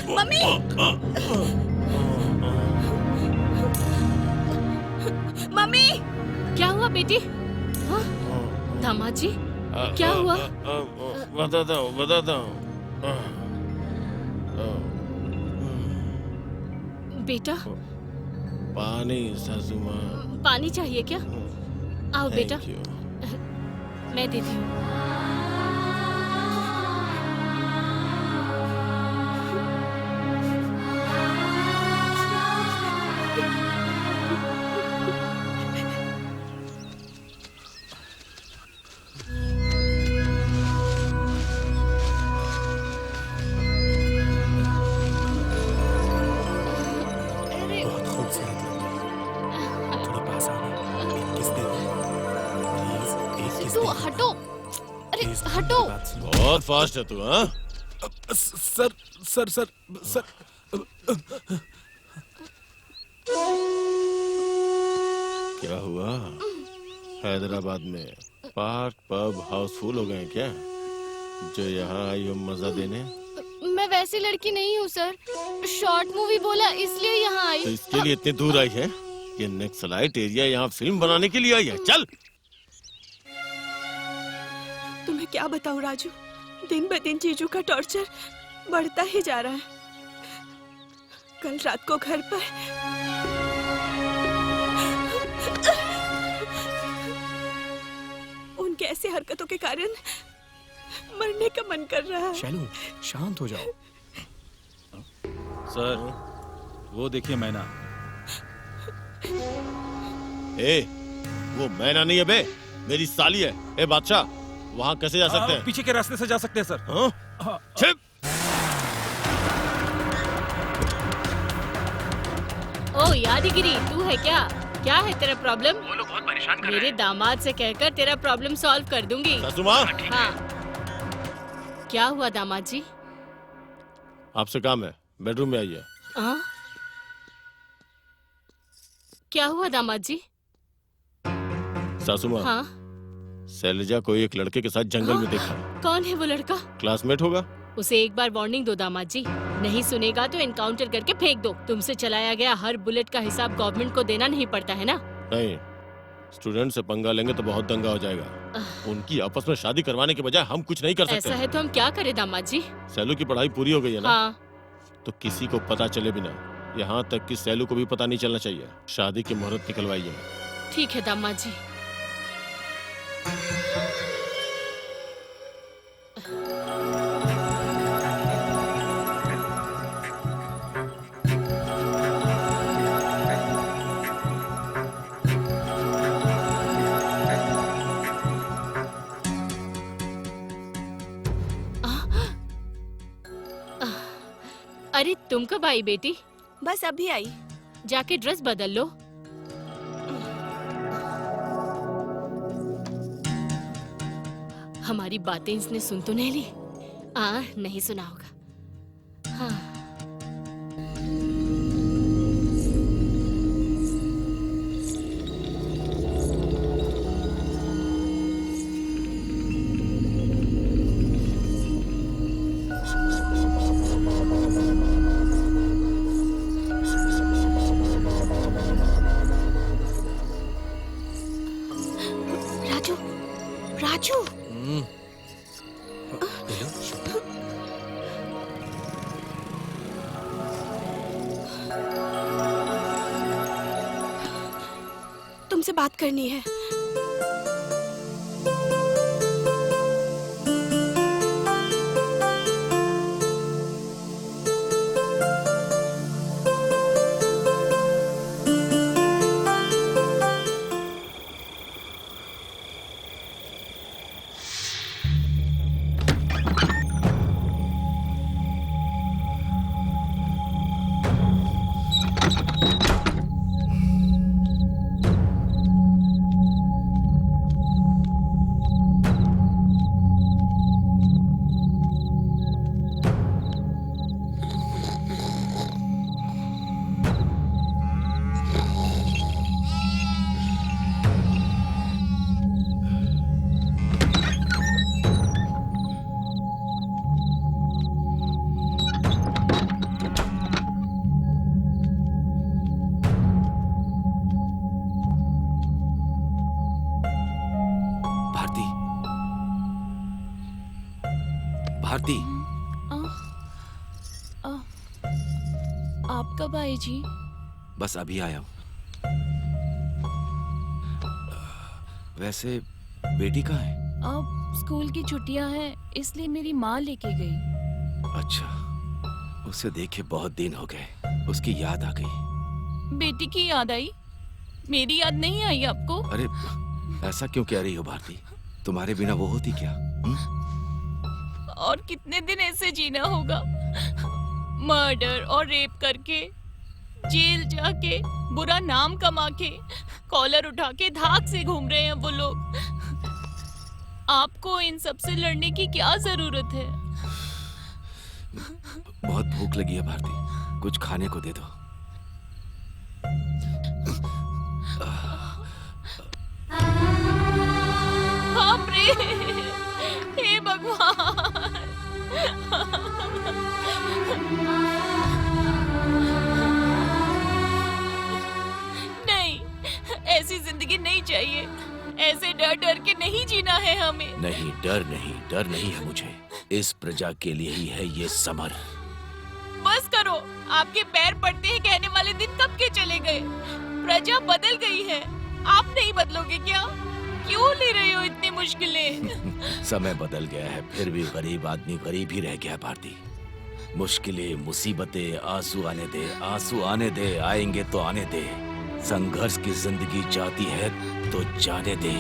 Mummy, mummy, क्या हुआ बेटी? हाँ? दामाद जी, क्या हुआ? बताता हूँ। बेटा, पानी सासू माँ। पानी चाहिए क्या? आओ बेटा, Thank you. मैं देती हूँ। अरे, बहुत खूबसूरत लग रही है। थोड़ा पास आना, एक किस दे दो प्लीज, एक किस तू दे दो। हटो। अरे प्लीज, हटो। मेरी बात सुनो। बहुत फास्ट है तू, हाँ? सर सर सर सर क्या हुआ? हैदराबाद में पार्क पब हाउसफुल हो गए क्या? जो यहाँ आई हो मजा देने? मैं वैसी लड़की नहीं हूँ सर। शॉर्ट मूवी बोला इसलिए यहाँ आई। तो इसके लिए इतनी दूर आई है? ये नक्सलाइट एरिया यहाँ फिल्म बनाने के लिए आई है। चल। तुम्हें क्या बताऊं राजू, दिन ब दिन जीजू का टॉर्चर बढ़ता ही जा रहा है। कल रात को घर पर उनके ऐसी हरकतों के कारण मरने का मन कर रहा है। शैलू, शांत हो जाओ। सर, वो देखिए मैना। ए, वो मैना नहीं है बे, मेरी साली है। ए बादशाह, वहाँ कैसे जा सकते हैं? पीछे के रास्ते से जा सकते हैं सर। हाँ? छिप! ओ यादगिरी, तू है क्या? क्या है तेरा प्रॉब्लम? वो लोग बहुत परेशान कर रहे मेरे हैं। दामाद से कहकर तेरा प्रॉब्लम सॉल्व कर दूंगी। सासू माँ, हाँ। क्या हुआ दामाद जी? आपसे काम है, बेडरूम में आइए। हाँ? क्या हुआ दामाद जी? सासू माँ, हाँ? शैलजा को एक लड़के के साथ जंगल में देखा। कौन है वो लड़का? क्लासमेट होगा। उसे एक बार वार्निंग दो दामाद जी, नहीं सुनेगा तो एनकाउंटर करके फेंक दो। तुमसे चलाया गया हर बुलेट का हिसाब गवर्नमेंट को देना नहीं पड़ता है ना? नहीं, स्टूडेंट से पंगा लेंगे तो बहुत दंगा हो जाएगा। उनकी आपस में शादी करवाने के बजाय हम कुछ नहीं कर सकते। ऐसा है तो हम क्या करें दामाद जी? सैलू की पढ़ाई पूरी हो गई है ना? हाँ। तो किसी को पता चले बिना, यहाँ तक कि सैलू को भी पता नहीं चलना चाहिए। शादी की मुहूर्त निकलवाइए। ठीक है दामाद जी। अरे तुम कब आई बेटी? बस अभी आई। जाके ड्रेस बदल लो। हमारी बातें इसने सुन तो नहीं ली? नहीं सुना होगा। हाँ। राजू, राजू, तुमसे बात करनी है। भारती, आप कब आए जी? बस अभी आया हूँ। वैसे बेटी कहाँ है? अब स्कूल की छुट्टियां हैं, इसलिए मेरी माँ लेके गई। अच्छा, उसे देखे बहुत दिन हो गए, उसकी याद आ गई। बेटी की याद आई? मेरी याद नहीं आई आपको? अरे ऐसा क्यों कह रही हो भारती? तुम्हारे बिना वो होती क्या? और कितने दिन ऐसे जीना होगा? मर्डर और रेप करके, जेल जाके, बुरा नाम कमा के, कॉलर उठा के धाक से घूम रहे हैं वो लोग। आपको इन सब से लड़ने की क्या जरूरत है? बहुत भूख लगी है भारती, कुछ खाने को दे दो। बाप रे, हे भगवान! नहीं, ऐसी जिंदगी नहीं चाहिए। ऐसे डर डर के नहीं जीना है हमें। नहीं, डर नहीं है मुझे। इस प्रजा के लिए ही है ये समर। बस करो, आपके पैर पड़ते हैं कहने वाले दिन कब के चले गए। प्रजा बदल गई है, आप नहीं बदलोगे क्या? क्यों ले रहे हो इतनी मुश्किलें? समय बदल गया है, फिर भी गरीब आदमी गरीब ही रह गया है भारती। मुश्किलें, मुसीबतें, आंसू आने दे, आंसू आने दे, आएंगे तो आने दे। संघर्ष की जिंदगी जाती है तो जाने दे।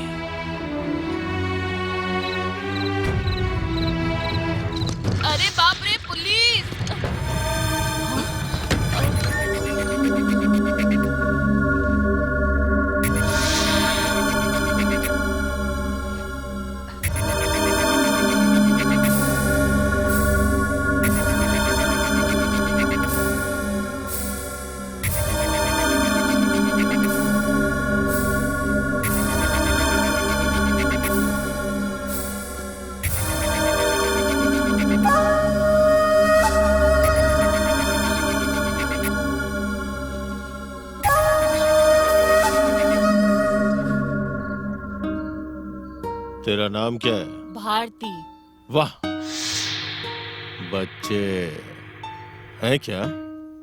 अरे बाप रे, पुलिस! तेरा नाम क्या है? भारती। वाह, बच्चे हैं क्या?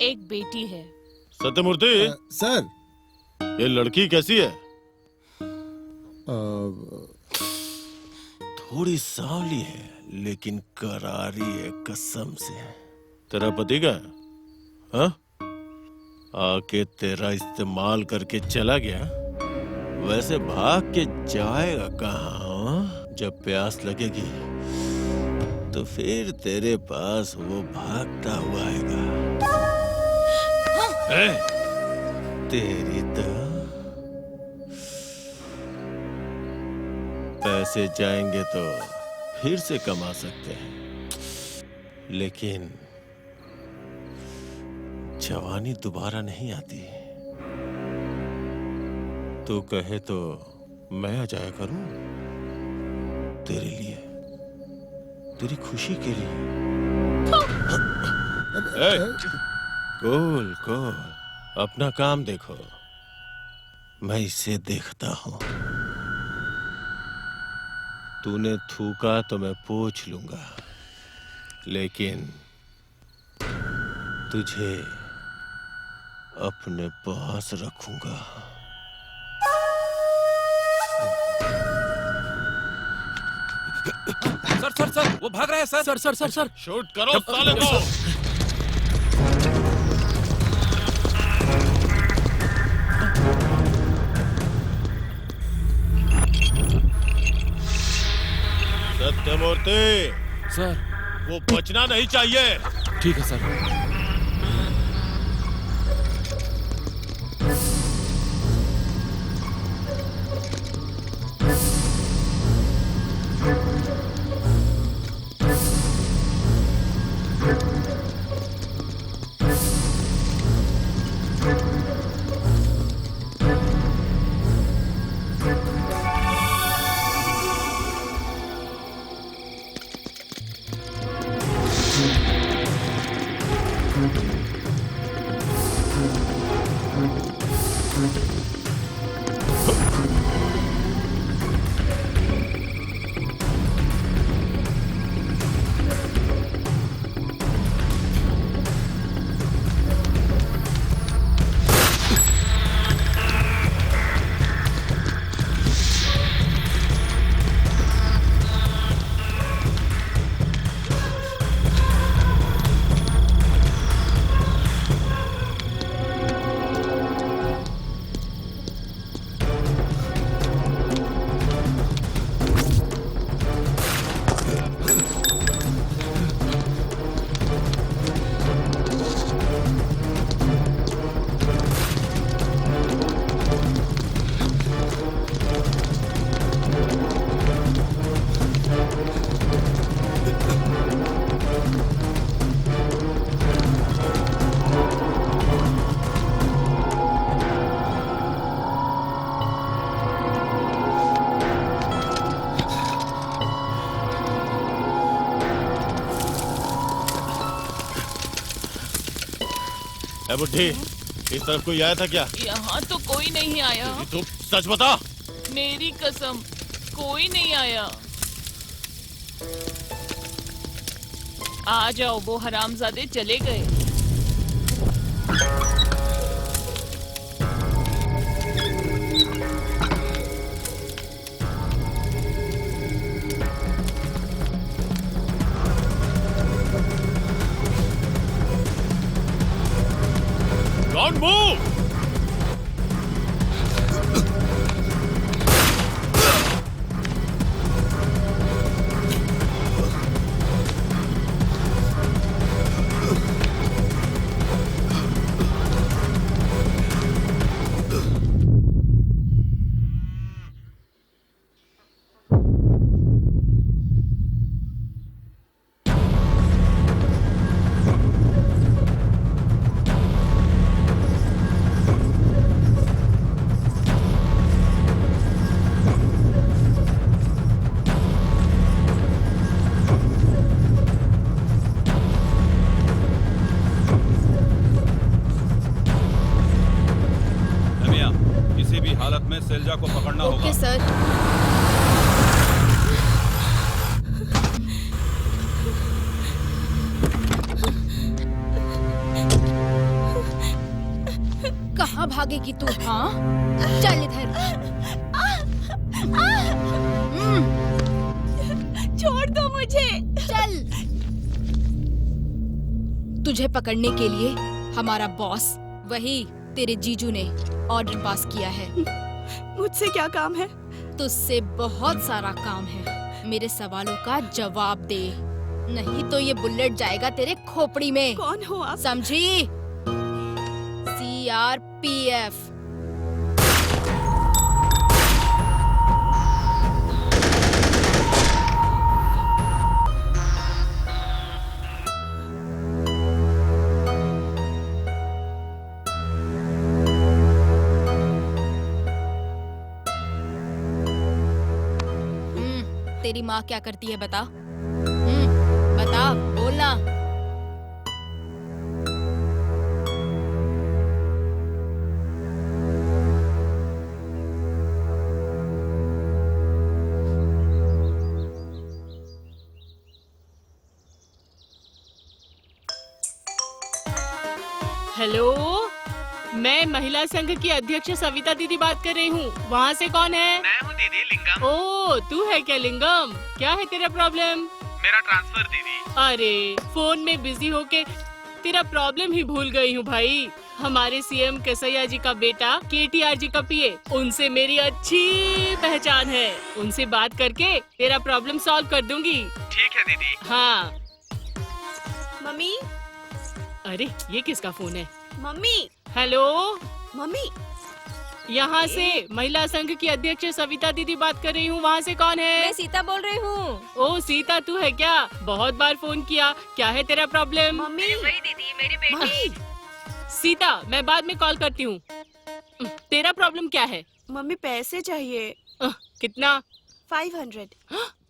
एक बेटी है। सत्यमूर्ति, सर, ये लड़की कैसी है? थोड़ी सांवली है लेकिन करारी है कसम से। तेरा पति का है? हाँ? आके तेरा इस्तेमाल करके चला गया, वैसे भाग के जाएगा कहाँ? जब प्यास लगेगी तो फिर तेरे पास वो भागता हुआ आएगा। तेरी तो पैसे जाएंगे तो फिर से कमा सकते हैं, लेकिन जवानी दोबारा नहीं आती। तू कहे तो मैं आ जाया करूं तेरे लिए, तेरी खुशी के लिए। कूल कूल, अपना काम देखो, मैं इसे देखता हूं। तूने थूका तो मैं पूछ लूंगा, लेकिन तुझे अपने पास रखूंगा। सर, वो भाग रहा है सर। सर। शूट करो साले को। सत्यमूर्ति, सर, वो बचना नहीं चाहिए। ठीक है सर। अरे बुड्ढी, इस तरफ कोई आया था क्या? यहाँ तो कोई नहीं आया। तू सच बता। मेरी कसम, कोई नहीं आया। आ जाओ, वो हरामजादे चले गए। Don't move! रमिया, किसी भी हालत में सेल्जा को पकड़ना होगा। Okay sir. कहाँ भागेगी तू? हाँ, चल इधर। छोड़ दो मुझे। चल। तुझे पकड़ने के लिए हमारा बॉस, वही तेरे जीजू ने ऑर्डर पास किया है। मुझसे क्या काम है? तुझसे बहुत सारा काम है। मेरे सवालों का जवाब दे, नहीं तो ये बुलेट जाएगा तेरे खोपड़ी में। कौन हो आप? समझी? CRPF। तेरी माँ क्या करती है बता? बता, बोलना। हेलो, मैं महिला संघ की अध्यक्ष सविता दीदी बात कर रही हूँ। वहाँ से कौन है? मैं हूँ दीदी, लिंगम। ओ, तू है क्या लिंगम? क्या है तेरा प्रॉब्लम? मेरा ट्रांसफर दीदी। अरे, फोन में बिजी होके तेरा प्रॉब्लम ही भूल गई हूँ भाई। हमारे सीएम केसैया जी का बेटा KTR जी का पीए, उनसे मेरी अच्छी पहचान है। उनसे बात करके तेरा प्रॉब्लम सॉल्व कर दूंगी। ठीक है दीदी। हाँ। मम्मी, अरे, ये किसका फोन है? Mummy, hello, mummy. यहाँ से महिला संघ की अध्यक्ष सविता दीदी बात कर रही हूँ। वहाँ से कौन है? मैं सीता बोल रही हूँ। ओ सीता, तू है क्या? बहुत बार फोन किया, क्या है तेरा प्रॉब्लम? मम्मी, वही दीदी, मेरी बेटी। मम्मी, सीता, मैं बाद में कॉल करती हूँ। तेरा प्रॉब्लम क्या है? मम्मी पैसे चाहिए। कितना? 500।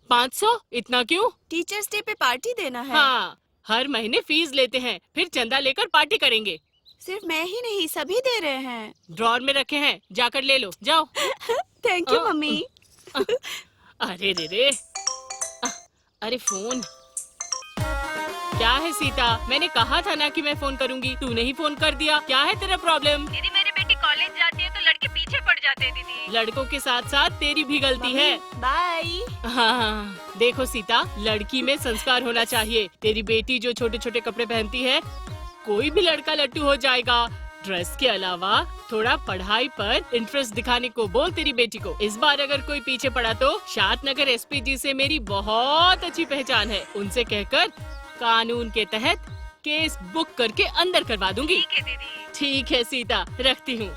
500? इतना क्यों? टीचर्स डे पे पार्टी देना है। हाँ, हर महीने फीस लेते हैं, फिर चंदा लेकर पार्टी करेंगे। सिर्फ मैं ही नहीं, सभी दे रहे हैं। ड्रॉर में रखे हैं, जाकर ले लो, जाओ। Thank you mummy. अरे रे, अरे फोन क्या है सीता? मैंने कहा था ना कि मैं फोन करूंगी, तूने ही फोन कर दिया। क्या है तेरा प्रॉब्लम? दीदी, मेरी बेटी कॉलेज जाती है तो लड़के पीछे पड़ जाते हैं दीदी। लड़कों के साथ साथ तेरी भी गलती है। बाय। हाँ, देखो सीता, लड़की में संस्कार होना चाहिए। तेरी बेटी जो छोटे छोटे कपड़े पहनती है, कोई भी लड़का लट्टू हो जाएगा। ड्रेस के अलावा थोड़ा पढ़ाई पर इंटरेस्ट दिखाने को बोल तेरी बेटी को। इस बार अगर कोई पीछे पड़ा तो शादनगर SP जी से मेरी बहुत अच्छी पहचान है, उनसे कहकर कानून के तहत केस बुक करके अंदर करवा दूंगी। ठीक है दीदी। ठीक है सीता, रखती हूँ।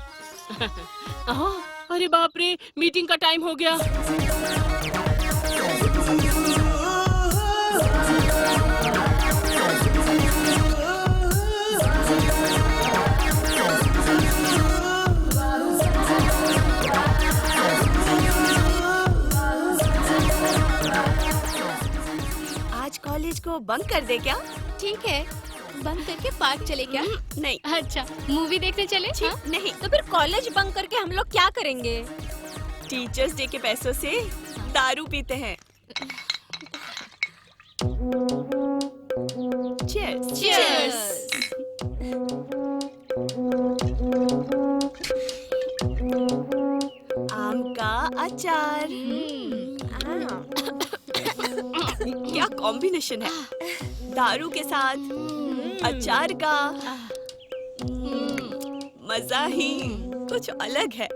अरे बाप रे, मीटिंग का टाइम हो गया। आज कॉलेज को बंक कर दे क्या? ठीक है, बंक करके पार्क चले क्या? नहीं अच्छा, मूवी देखने चले? हाँ? नहीं, तो फिर कॉलेज बंक करके हम लोग क्या करेंगे? टीचर्स डे के पैसों से दारू पीते हैं। Cheers. Cheers. आम का अचार। क्या कॉम्बिनेशन है, दारू के साथ अचार का। मजा ही कुछ अलग है।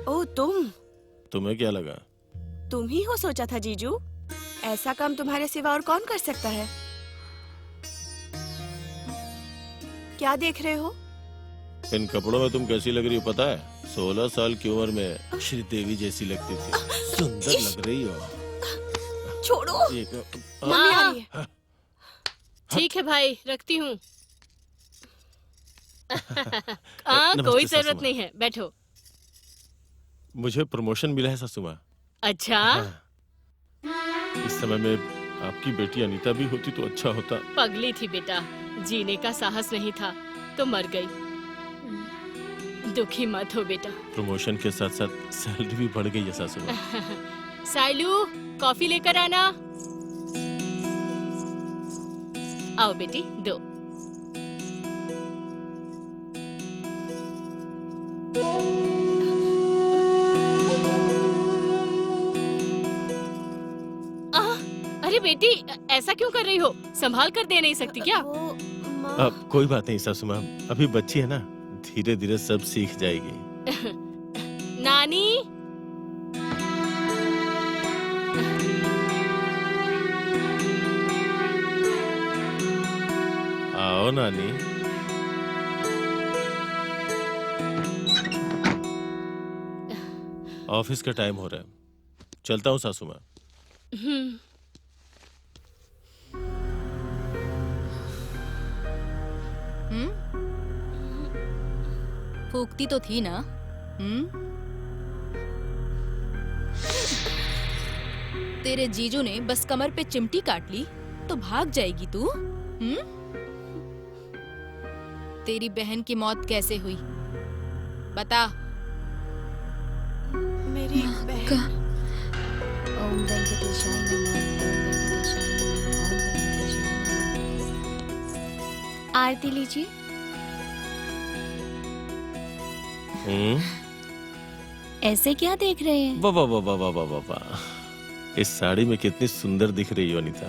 ओ तुम्हें क्या लगा? तुम ही हो सोचा था जीजू। ऐसा काम तुम्हारे सिवा और कौन कर सकता है? क्या देख रहे हो? इन कपड़ों में तुम कैसी लग रही हो पता है? 16 साल की उम्र में श्रीदेवी जैसी लगती थी। सुंदर लग रही हो। छोड़ो। मम्मी आ रही है। ठीक है भाई, रखती हूँ। कोई जरूरत नहीं है, बैठो। मुझे प्रमोशन मिला है सासू माँ। अच्छा? इस समय में आपकी बेटी अनीता भी होती तो अच्छा होता। पगली थी बेटा, जीने का साहस नहीं था तो मर गई। दुखी मत हो बेटा। प्रमोशन के साथ साथ सैलरी भी बढ़ गई है सासू माँ। साइलू, कॉफी लेकर आना। आओ बेटी, दो। अरे बेटी, ऐसा क्यों कर रही हो? संभाल कर दे नहीं सकती क्या? अब कोई बात नहीं सासू माँ, अभी बच्ची है ना, धीरे धीरे सब सीख जाएगी। नानी, आओ नानी। ऑफिस का टाइम हो रहा है, चलता हूँ सासू माँ। फूकती तो थी ना? तेरे जीजू ने बस कमर पे चिमटी काट ली तो भाग जाएगी तू? तेरी बहन की मौत कैसे हुई? बता। मेरी बहन। ओम वेंकटेशाय नमः, ओम वेंकटेशाय नमः, ओम वेंकटेशाय नमः। आरती लीजिए। ऐसे क्या देख रहे हैं? वाह वाह वाह वाह वाह वाह वाह वाह। इस साड़ी में कितनी सुंदर दिख रही हो अनीता।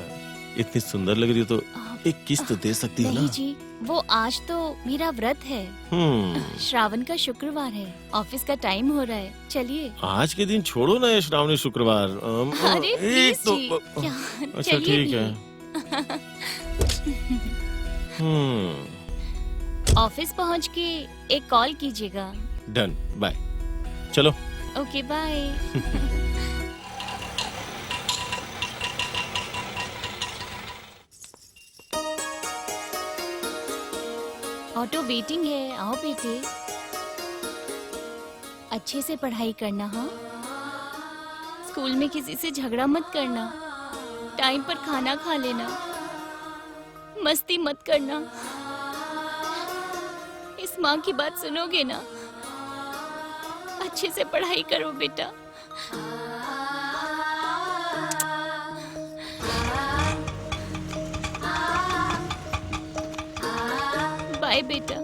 इतनी सुंदर लग रही हो तो एक किस तो दे सकती हो ना? नहीं जी, वो आज तो मेरा व्रत है। श्रावण का शुक्रवार है, ऑफिस का टाइम हो रहा है, चलिए। आज के दिन छोड़ो ना ये श्रावणी शुक्रवार। अरे एक प्लीज तो जी, क्या? अच्छा चलिए ठीक है। ऑफिस पहुंच के एक कॉल कीजिएगा। Done, bye. चलो। Okay bye. ऑटो वेटिंग है, आओ बेटे। अच्छे से पढ़ाई करना, हाँ? स्कूल में किसी से झगड़ा मत करना, टाइम पर खाना खा लेना, मस्ती मत करना। इस माँ की बात सुनोगे ना? अच्छे से पढ़ाई करो बेटा। बाय बेटा।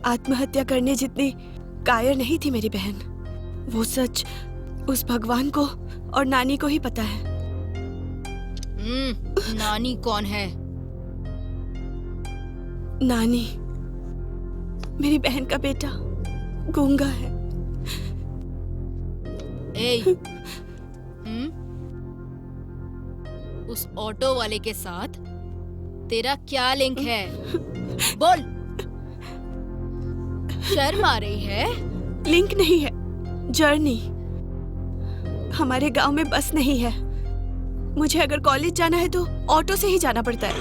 आत्महत्या करने जितनी कायर नहीं थी मेरी बहन। वो सच उस भगवान को और नानी को ही पता है। नानी कौन है? नानी मेरी बहन का बेटा गूंगा है। उस ऑटो वाले के साथ तेरा क्या लिंक है? बोल। शर्म आ रही है? लिंक नहीं है, जर्नी। हमारे गांव में बस नहीं है। मुझे अगर कॉलेज जाना है तो ऑटो से ही जाना पड़ता है।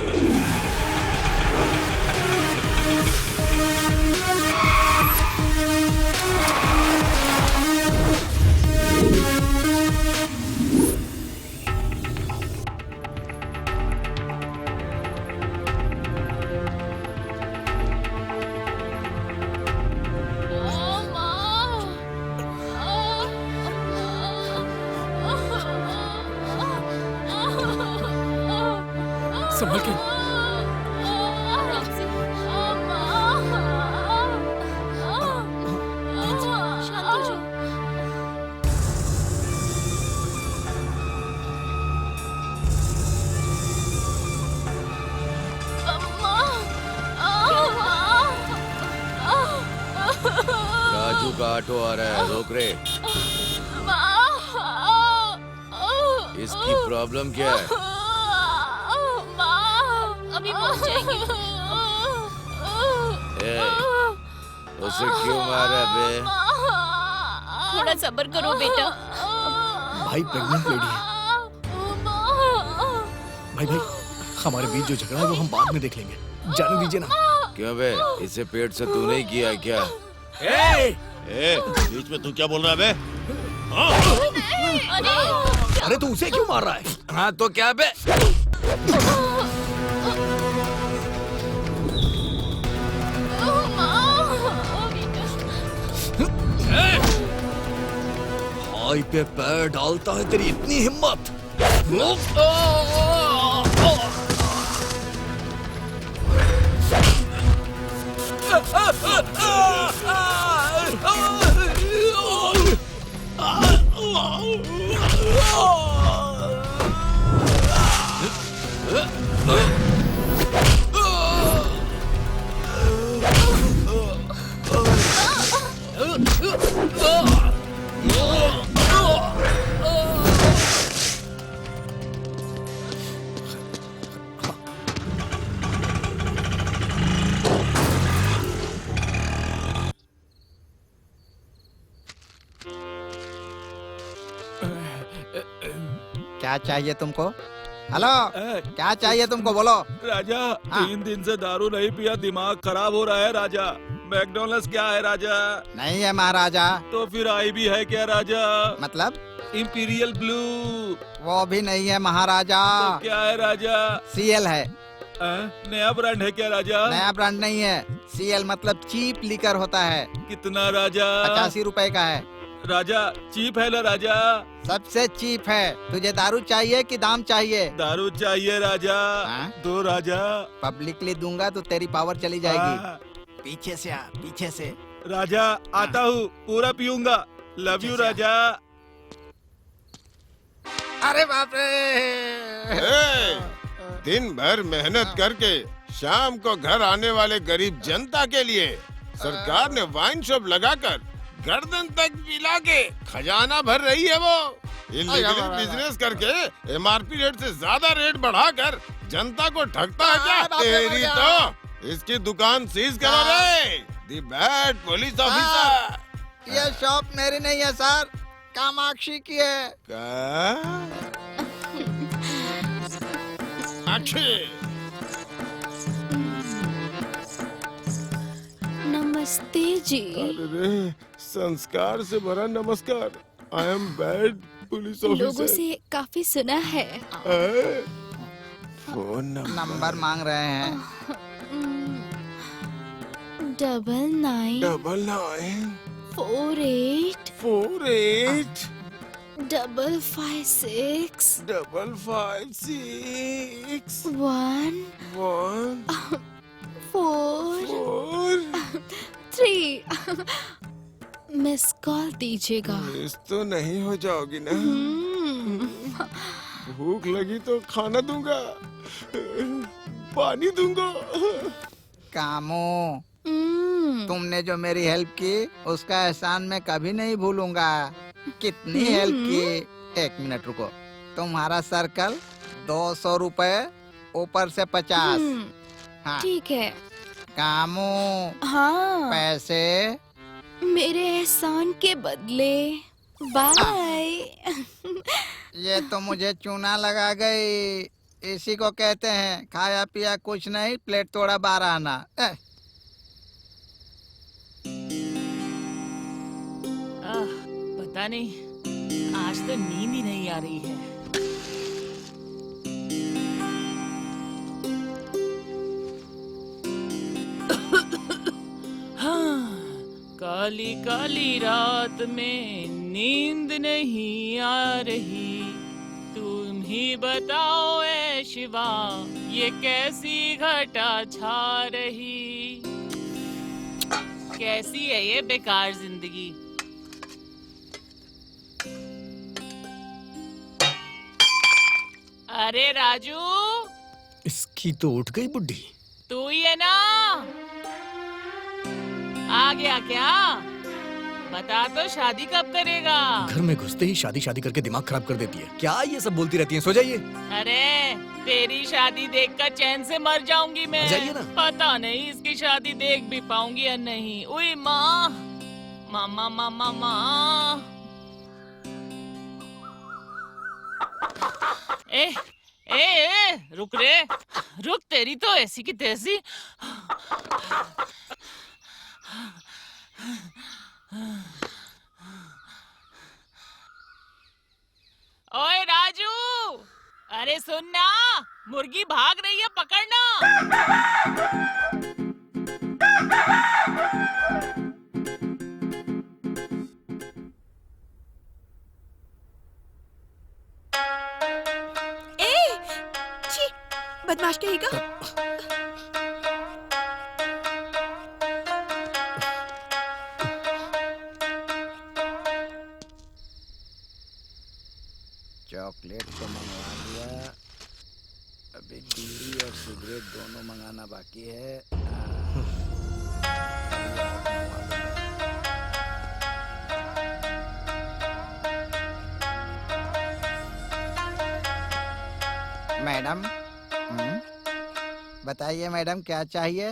संभल के। आराम से। शांत हो जाओ। राजू का ऑटो आ रहा है, रोक रे। इसकी प्रॉब्लम क्या है? अभी पहुंच जाएंगे। उसे क्यों मारा बे? थोड़ा सब्र करो बेटा। भाई प्रेग्नेंट लेडी है। भाई हमारे बीच जो झगड़ा है वो हम बाद में देख लेंगे, जाने दीजिए ना। क्यों बे, इसे पेट से तूने ही किया क्या? बीच में तू क्या बोल रहा है बे? अरे तू उसे क्यों मार रहा है? हाँ तो क्या बे? भाई पे पैर डालता है, तेरी इतनी हिम्मत? क्या चाहिए तुमको? हेलो, क्या चाहिए तुमको? बोलो। राजा, हाँ। 3 दिन से दारू नहीं पिया, दिमाग खराब हो रहा है राजा। मैकडॉनल्ड्स क्या है राजा? नहीं है महाराजा। तो फिर आई भी है क्या राजा? मतलब? Imperial blue. वो भी नहीं है महाराजा। तो क्या है राजा? सीएल है। नया ब्रांड है क्या राजा? नया ब्रांड नहीं है। सीएल मतलब चीप लिकर होता है। कितना राजा? 85 रुपए का है। राजा चीप है ना राजा? सबसे चीप है। तुझे दारू चाहिए कि दाम चाहिए? दारू चाहिए राजा। दो राजा। पब्लिकली दूंगा तो तेरी पावर चली जाएगी। हाँ। पीछे से आ, पीछे से। राजा आता हूँ, पूरा पीऊंगा। लव यू राजा। अरे बाप रे। दिन भर मेहनत करके शाम को घर आने वाले गरीब जनता के लिए सरकार ने वाइन शॉप लगाकर गर्दन तक पिला के खजाना भर रही है। वो इलीगल बिजनेस करके एमआरपी रेट से ज्यादा रेट बढ़ाकर जनता को ठगता है क्या? तेरी तो इसकी दुकान सीज करो रे, दी बैड पुलिस ऑफिसर। ये शॉप मेरी नहीं है सर, कामाक्षी की है। नमस्ते जी। अरे संस्कार से भरा नमस्कार। आई एम बैड पुलिस लोगों ऑफिसर। से काफी सुना है। फोन नंबर मांग रहे हैं। 99 48 48 556 556 1 1 4 3 मिस कॉल दीजिएगा। मिस तो नहीं हो जाओगी ना? भूख लगी तो खाना दूंगा, पानी दूंगा। कामो, तुमने जो मेरी हेल्प की उसका एहसान मैं कभी नहीं भूलूंगा। कितनी हेल्प की? 1 मिनट रुको। तुम्हारा सर्कल 200 रुपए, ऊपर से 50। हाँ ठीक है। कामो, हाँ पैसे मेरे एहसान के बदले। बाय। ये तो मुझे चूना लगा गई। इसी को कहते हैं खाया पिया कुछ नहीं, प्लेट तोड़ा 12 आना। पता नहीं, आज तो नींद ही नहीं आ रही है। हाँ, काली काली रात में नींद नहीं आ रही। तुम ही बताओ ऐ शिवा, ये कैसी घटा छा रही। कैसी है ये बेकार जिंदगी। अरे राजू, इसकी तो उठ गई बुड्ढी। तू ही है ना? आ गया क्या? बता तो, शादी कब करेगा? घर में घुसते ही शादी शादी करके दिमाग खराब कर देती है। क्या ये सब बोलती रहती है? सो जाइए। अरे तेरी शादी देखकर चैन से मर जाऊंगी मैं। जाइए ना। पता नहीं इसकी शादी देख भी पाऊंगी या नहीं। उई माँ, मामा मामा माँ। ए, रुक रे, रुक। तेरी तो ऐसी की तैसी। ओए राजू, अरे सुनना, मुर्गी भाग रही है, पकड़ना। बदमाश कहेगा। चॉकलेट तो मंगवा लिया, अभी बीड़ी और सिगरेट दोनों मंगाना बाकी है। मैडम, बताइए मैडम क्या चाहिए?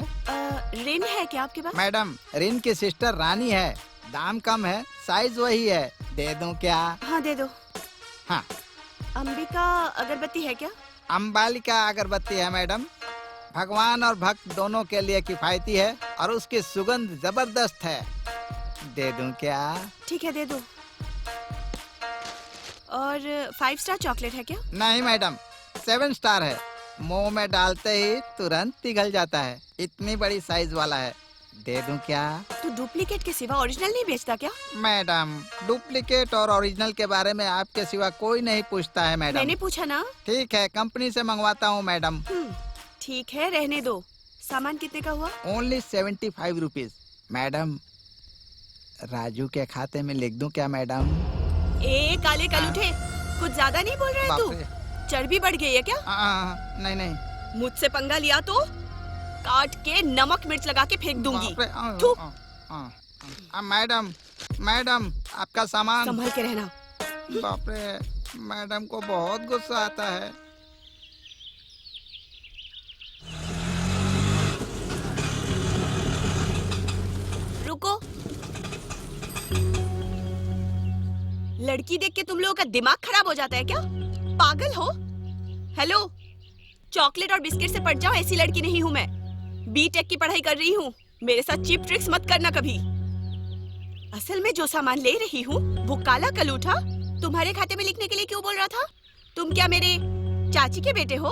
रिन है क्या आपके पास? मैडम, रिन की सिस्टर रानी है, दाम कम है, साइज वही है, दे दूं क्या? हाँ दे दो। हाँ। अंबिका अगरबत्ती है क्या? अंबालिका अगरबत्ती है मैडम, भगवान और भक्त दोनों के लिए किफायती है और उसकी सुगंध जबरदस्त है, दे दूं क्या? ठीक है दे दो। और 5 स्टार चॉकलेट है क्या? नहीं मैडम, 7 स्टार है, मुंह में डालते ही तुरंत पिघल जाता है, इतनी बड़ी साइज वाला है, दे दूं क्या? तू डुप्लीकेट के सिवा ओरिजिनल नहीं बेचता क्या? मैडम, डुप्लीकेट और ओरिजिनल के बारे में आपके सिवा कोई नहीं पूछता है मैडम। मैंने पूछा ना। ठीक है, कंपनी से मंगवाता हूँ मैडम। ठीक है रहने दो। सामान कितने का हुआ? Only 75 rupees. मैडम, राजू के खाते में लिख दूं क्या मैडम? ए काले कलूठे, कुछ ज्यादा नहीं बोल रहे तू? चर्बी बढ़ गई है क्या? नहीं नहीं। मुझसे पंगा लिया तो काट के नमक मिर्च लगा के फेंक दूंगी। मैडम, मैडम आपका सामान संभल के रहना। बाप रे, मैडम को बहुत गुस्सा आता है। रुको, लड़की देख के तुम लोगों का दिमाग खराब हो जाता है क्या? पागल हो? हेलो, चॉकलेट और बिस्किट से पट जाओ, ऐसी लड़की नहीं हूँ मैं। B.Tech की पढ़ाई कर रही हूँ, मेरे साथ चीप ट्रिक्स मत करना कभी। असल में जो सामान ले रही हूँ वो काला कलूठा तुम्हारे खाते में लिखने के लिए क्यों बोल रहा था? तुम क्या मेरे चाची के बेटे हो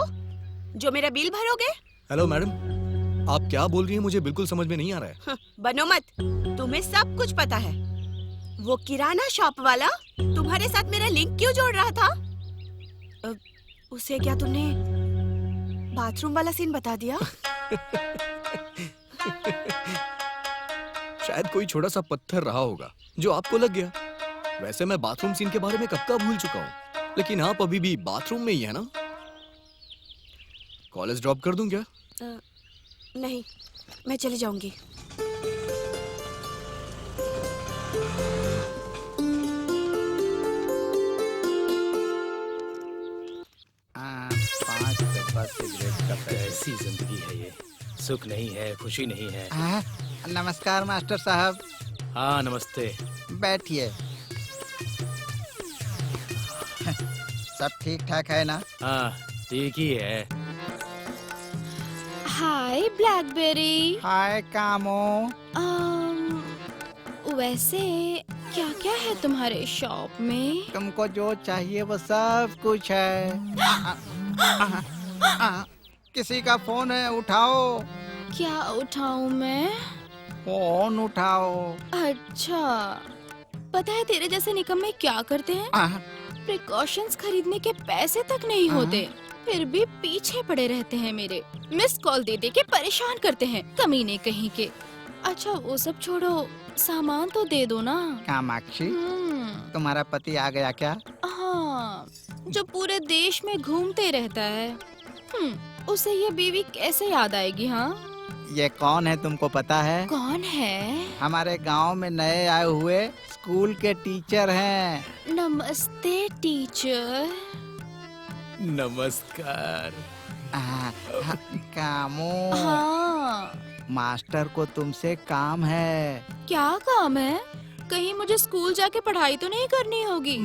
जो मेरा बिल भरोगे? हेलो मैडम, आप क्या बोल रही हैं मुझे बिल्कुल समझ में नहीं आ रहा है। बनो मत, तुम्हें सब कुछ पता है। वो किराना शॉप वाला तुम्हारे साथ मेरा लिंक क्यों जोड़ रहा था? उसे क्या तुमने बाथरूम वाला सीन बता दिया? शायद कोई छोटा सा पत्थर रहा होगा जो आपको लग गया। वैसे मैं बाथरूम सीन के बारे में कब का भूल चुका हूँ, लेकिन आप अभी भी बाथरूम में ही है ना? कॉलेज ड्रॉप कर दूं क्या? नहीं, मैं चली जाऊंगी। कैसी जिंदगी है ये, सुख नहीं है, खुशी नहीं है। नमस्कार मास्टर साहब। हाँ नमस्ते। बैठिए। सब ठीक ठाक है ना? हाँ ठीक ही है। हाय ब्लैकबेरी। हाय कामो। वैसे क्या क्या है तुम्हारे शॉप में? तुमको जो चाहिए वो सब कुछ है। किसी का फोन है, उठाओ। क्या उठाऊं मैं? फोन उठाओ। अच्छा, पता है तेरे जैसे निकम्मे क्या करते हैं? प्रिकॉशंस खरीदने के पैसे तक नहीं होते, फिर भी पीछे पड़े रहते हैं मेरे। मिस कॉल दे दे के परेशान करते हैं, कमीने कहीं के। अच्छा वो सब छोड़ो, सामान तो दे दो ना। कामाक्षी, तुम्हारा पति आ गया क्या? हाँ, जो पूरे देश में घूमते रहता है। उसे ये बीवी कैसे याद आएगी? हाँ, ये कौन है तुमको पता है? कौन है? हमारे गांव में नए आए हुए स्कूल के टीचर हैं। नमस्ते टीचर। नमस्कार। कामो। हाँ, मास्टर को तुमसे काम है। क्या काम है? कहीं मुझे स्कूल जाके पढ़ाई तो नहीं करनी होगी?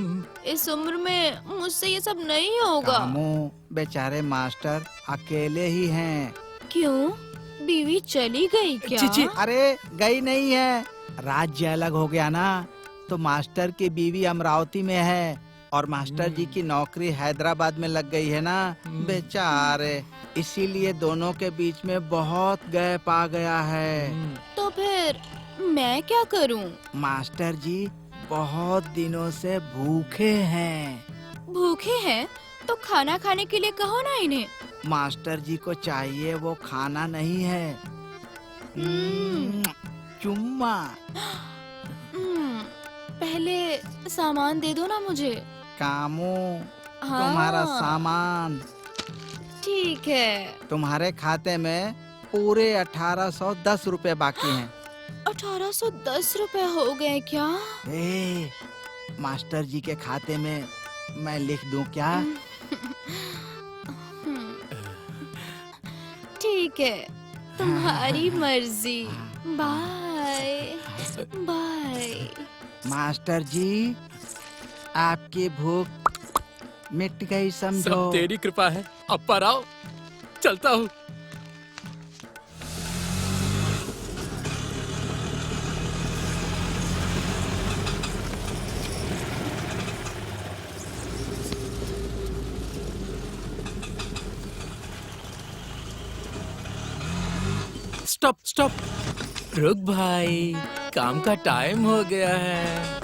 इस उम्र में मुझसे ये सब नहीं होगा। कामो, बेचारे मास्टर अकेले ही हैं। क्यों? बीवी चली गई क्या? ची, अरे गई नहीं है, राज्य अलग हो गया ना, तो मास्टर की बीवी अमरावती में है और मास्टर जी की नौकरी हैदराबाद में लग गई है ना, बेचारे। इसीलिए दोनों के बीच में बहुत गैप आ गया है। तो फिर मैं क्या करूं? मास्टर जी बहुत दिनों से भूखे हैं। भूखे हैं तो खाना खाने के लिए कहो ना इन्हें। मास्टर जी को चाहिए वो खाना नहीं है, चुम्मा। पहले सामान दे दो ना मुझे। कामो, हाँ। तुम्हारा सामान। ठीक है। तुम्हारे खाते में पूरे 1810 रुपए बाकी हैं। 1810 रुपए हो गए क्या? मास्टर जी के खाते में मैं लिख दूं क्या? ठीक है, तुम्हारी मर्जी। Bye bye. मास्टर जी, आपकी भूख मिट गई समझो। सब तेरी कृपा है। अब पर आओ, चलता हूँ। स्टॉप स्टॉप, रुक भाई, काम का टाइम हो गया है।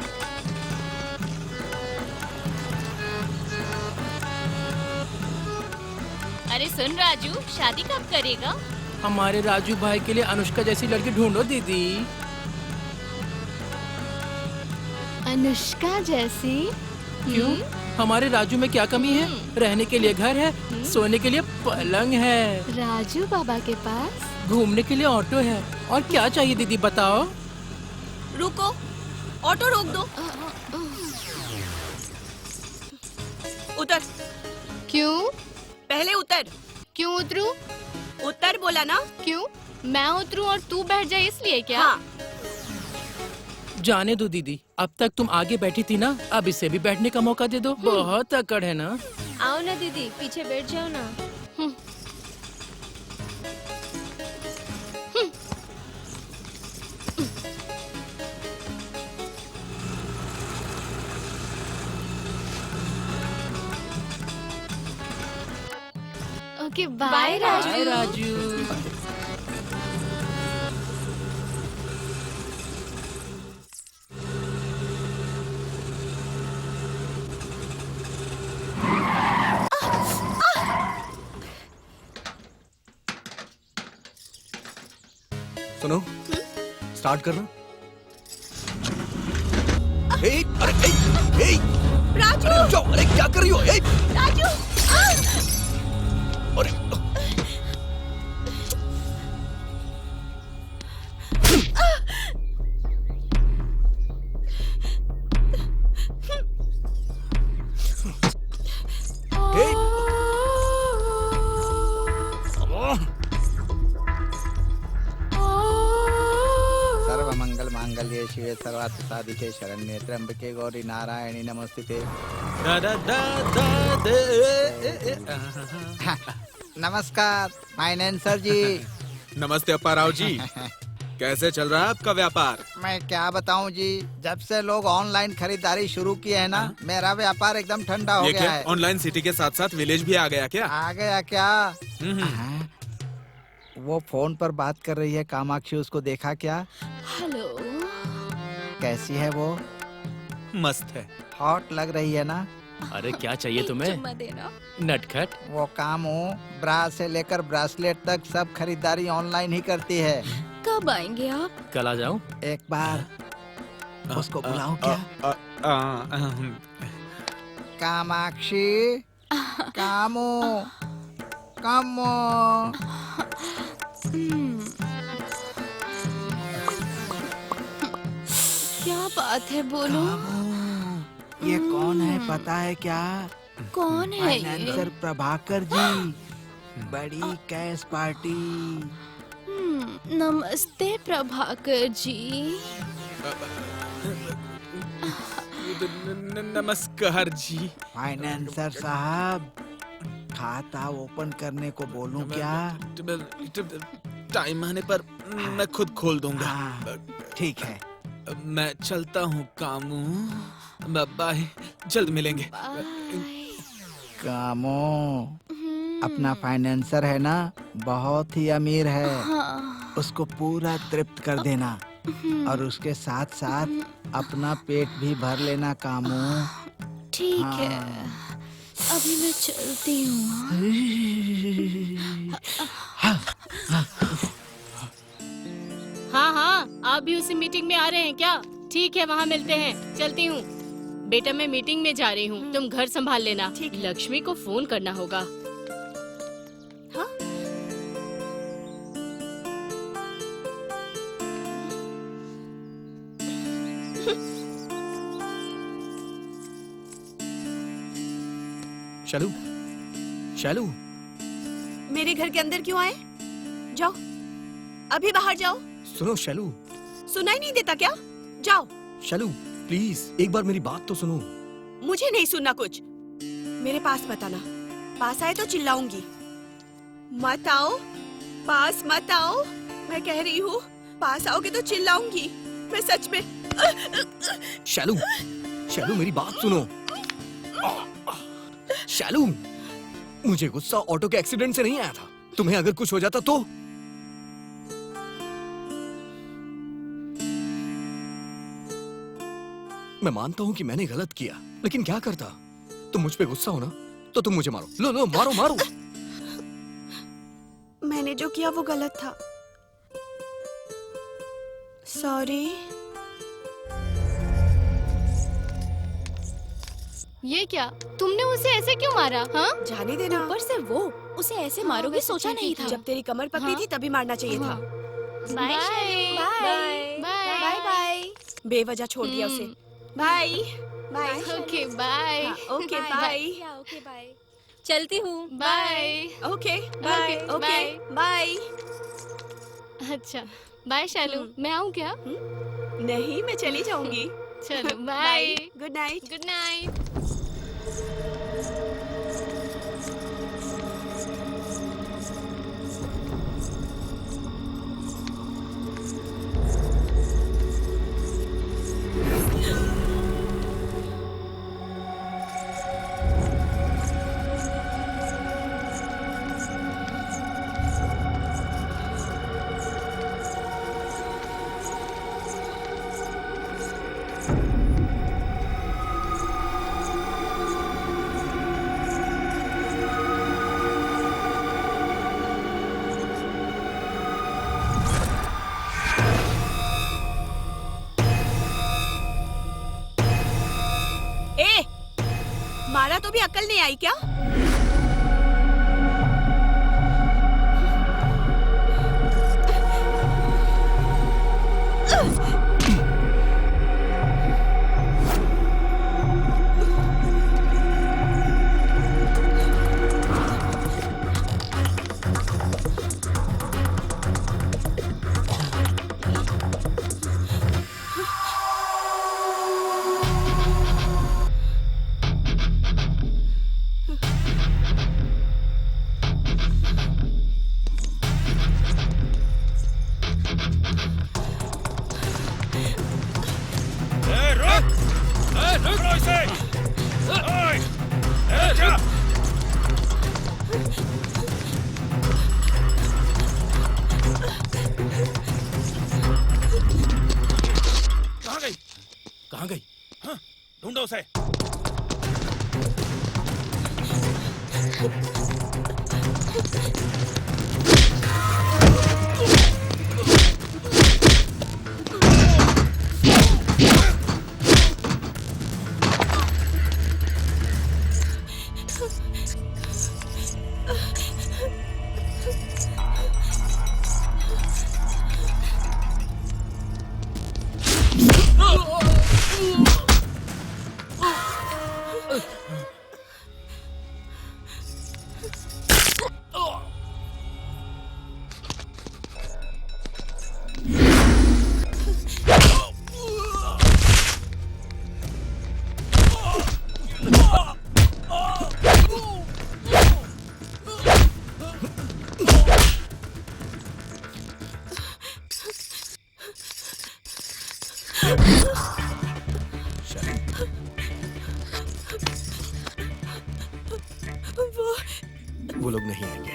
अरे सुन राजू, शादी कब करेगा? हमारे राजू भाई के लिए अनुष्का जैसी लड़की ढूंढो दीदी। अनुष्का जैसी? क्यों? हमारे राजू में क्या कमी है? रहने के लिए घर है, सोने के लिए पलंग है, राजू बाबा के पास घूमने के लिए ऑटो है, और क्या चाहिए दीदी बताओ? रुको, ऑटो रोक दो। उतर। क्यों? पहले उतर। क्यों उतरूं? उतर बोला ना। क्यों? मैं उतरूं और तू बैठ जाए इसलिए क्या? हाँ। जाने दो दीदी, अब तक तुम आगे बैठी थी ना, अब इसे भी बैठने का मौका दे दो। बहुत अकड़ है ना। आओ ना दीदी, पीछे बैठ जाओ ना। Okay bye Raju. Bye Raju. सुनो, स्टार्ट करना। अरे राजू जाओ, अरे क्या कर रही हो? राजू अरे सर्वमंगल मांगल्ये शिवे सर्वार्थ साधिके शरण्ये त्र्यंबके गौरी नारायणी नमस्ते। नमस्कार फाइनेंसर जी। नमस्ते अप्पा राव जी। कैसे चल रहा है आपका व्यापार? मैं क्या बताऊं जी, जब से लोग ऑनलाइन खरीदारी शुरू किए हैं ना, मेरा व्यापार एकदम ठंडा हो गया है। ऑनलाइन सिटी के साथ साथ विलेज भी आ गया क्या? आ गया क्या? वो फोन पर बात कर रही है कामाक्षी, उसको देखा क्या? हेलो। कैसी है वो? मस्त है। हॉट लग रही है ना? अरे क्या चाहिए तुम्हें? चुम्मा देना। नटखट। वो काम हो, ब्रा से लेकर ब्रासलेट तक सब खरीदारी ऑनलाइन ही करती है। कब आएंगे आप? कल आ जाऊं? एक बार उसको बुलाओ क्या? कामाक्षी, कामो, कामो। क्या बात है, बोलो। ये कौन है पता है क्या? कौन है फाइनेंसर प्रभाकर जी, बड़ी कैश पार्टी। नमस्ते प्रभाकर जी। नमस्कार जी। फाइनेंसर साहब, खाता ओपन करने को बोलूं क्या? टाइम आने पर मैं खुद खोल दूंगा। ठीक है। मैं चलता हूँ कामू। बाय, जल्द मिलेंगे। कामो, अपना फाइनेंसर है ना, बहुत ही अमीर है। उसको पूरा तृप्त कर देना और उसके साथ साथ अपना पेट भी भर लेना कामो। ठीक है, अभी मैं चलती हूँ। हाँ, आप भी उसी मीटिंग में आ रहे हैं क्या? ठीक है, वहाँ मिलते हैं। चलती हूँ। बेटा, मैं मीटिंग में जा रही हूँ, तुम घर संभाल लेना। ठीक। लक्ष्मी को फोन करना होगा। हाँ? शालू, शालू, मेरे घर के अंदर क्यों आए? जाओ, अभी बाहर जाओ। सुनो शालू। सुनाई नहीं देता क्या? जाओ। शालू प्लीज एक बार मेरी बात तो सुनो। मुझे नहीं सुनना कुछ। मेरे पास मत आना। पास आए तो चिल्लाऊंगी। मत आओ, पास मत आओ। मैं कह रही हूँ, पास आओगे तो चिल्लाऊंगी। मैं सच में। शालू, शालू मेरी बात सुनो। शालू, मुझे गुस्सा ऑटो के एक्सीडेंट से नहीं आया था। तुम्हें अगर कुछ हो जाता तो? मैं मानता हूँ कि मैंने गलत किया, लेकिन क्या करता? तुम मुझ पे गुस्सा हो ना, तो तुम मुझे मारो। लो लो, मारो मारो। मैंने जो किया वो गलत था। सॉरी। ये क्या? तुमने उसे ऐसे क्यों मारा? हाँ? जाने देना। ऊपर से वो उसे ऐसे मारोगे सोचा नहीं था। जब तेरी कमर पकड़ी थी तभी मारना चाहिए था। Bye bye bye bye. बेवजह छोड़ दिया उसे। Bye bye. Okay bye. Okay bye. Okay bye. चलती हूँ। Bye. Okay bye. Okay bye. अच्छा बाय शालू, मैं आऊँ क्या? नहीं, मैं चली जाऊंगी। चलो bye. Good night. Good night. दोबारा तो भी अकल नहीं आई क्या? कहाँ गई? ढूंढो उसे। वो लोग नहीं आएंगे।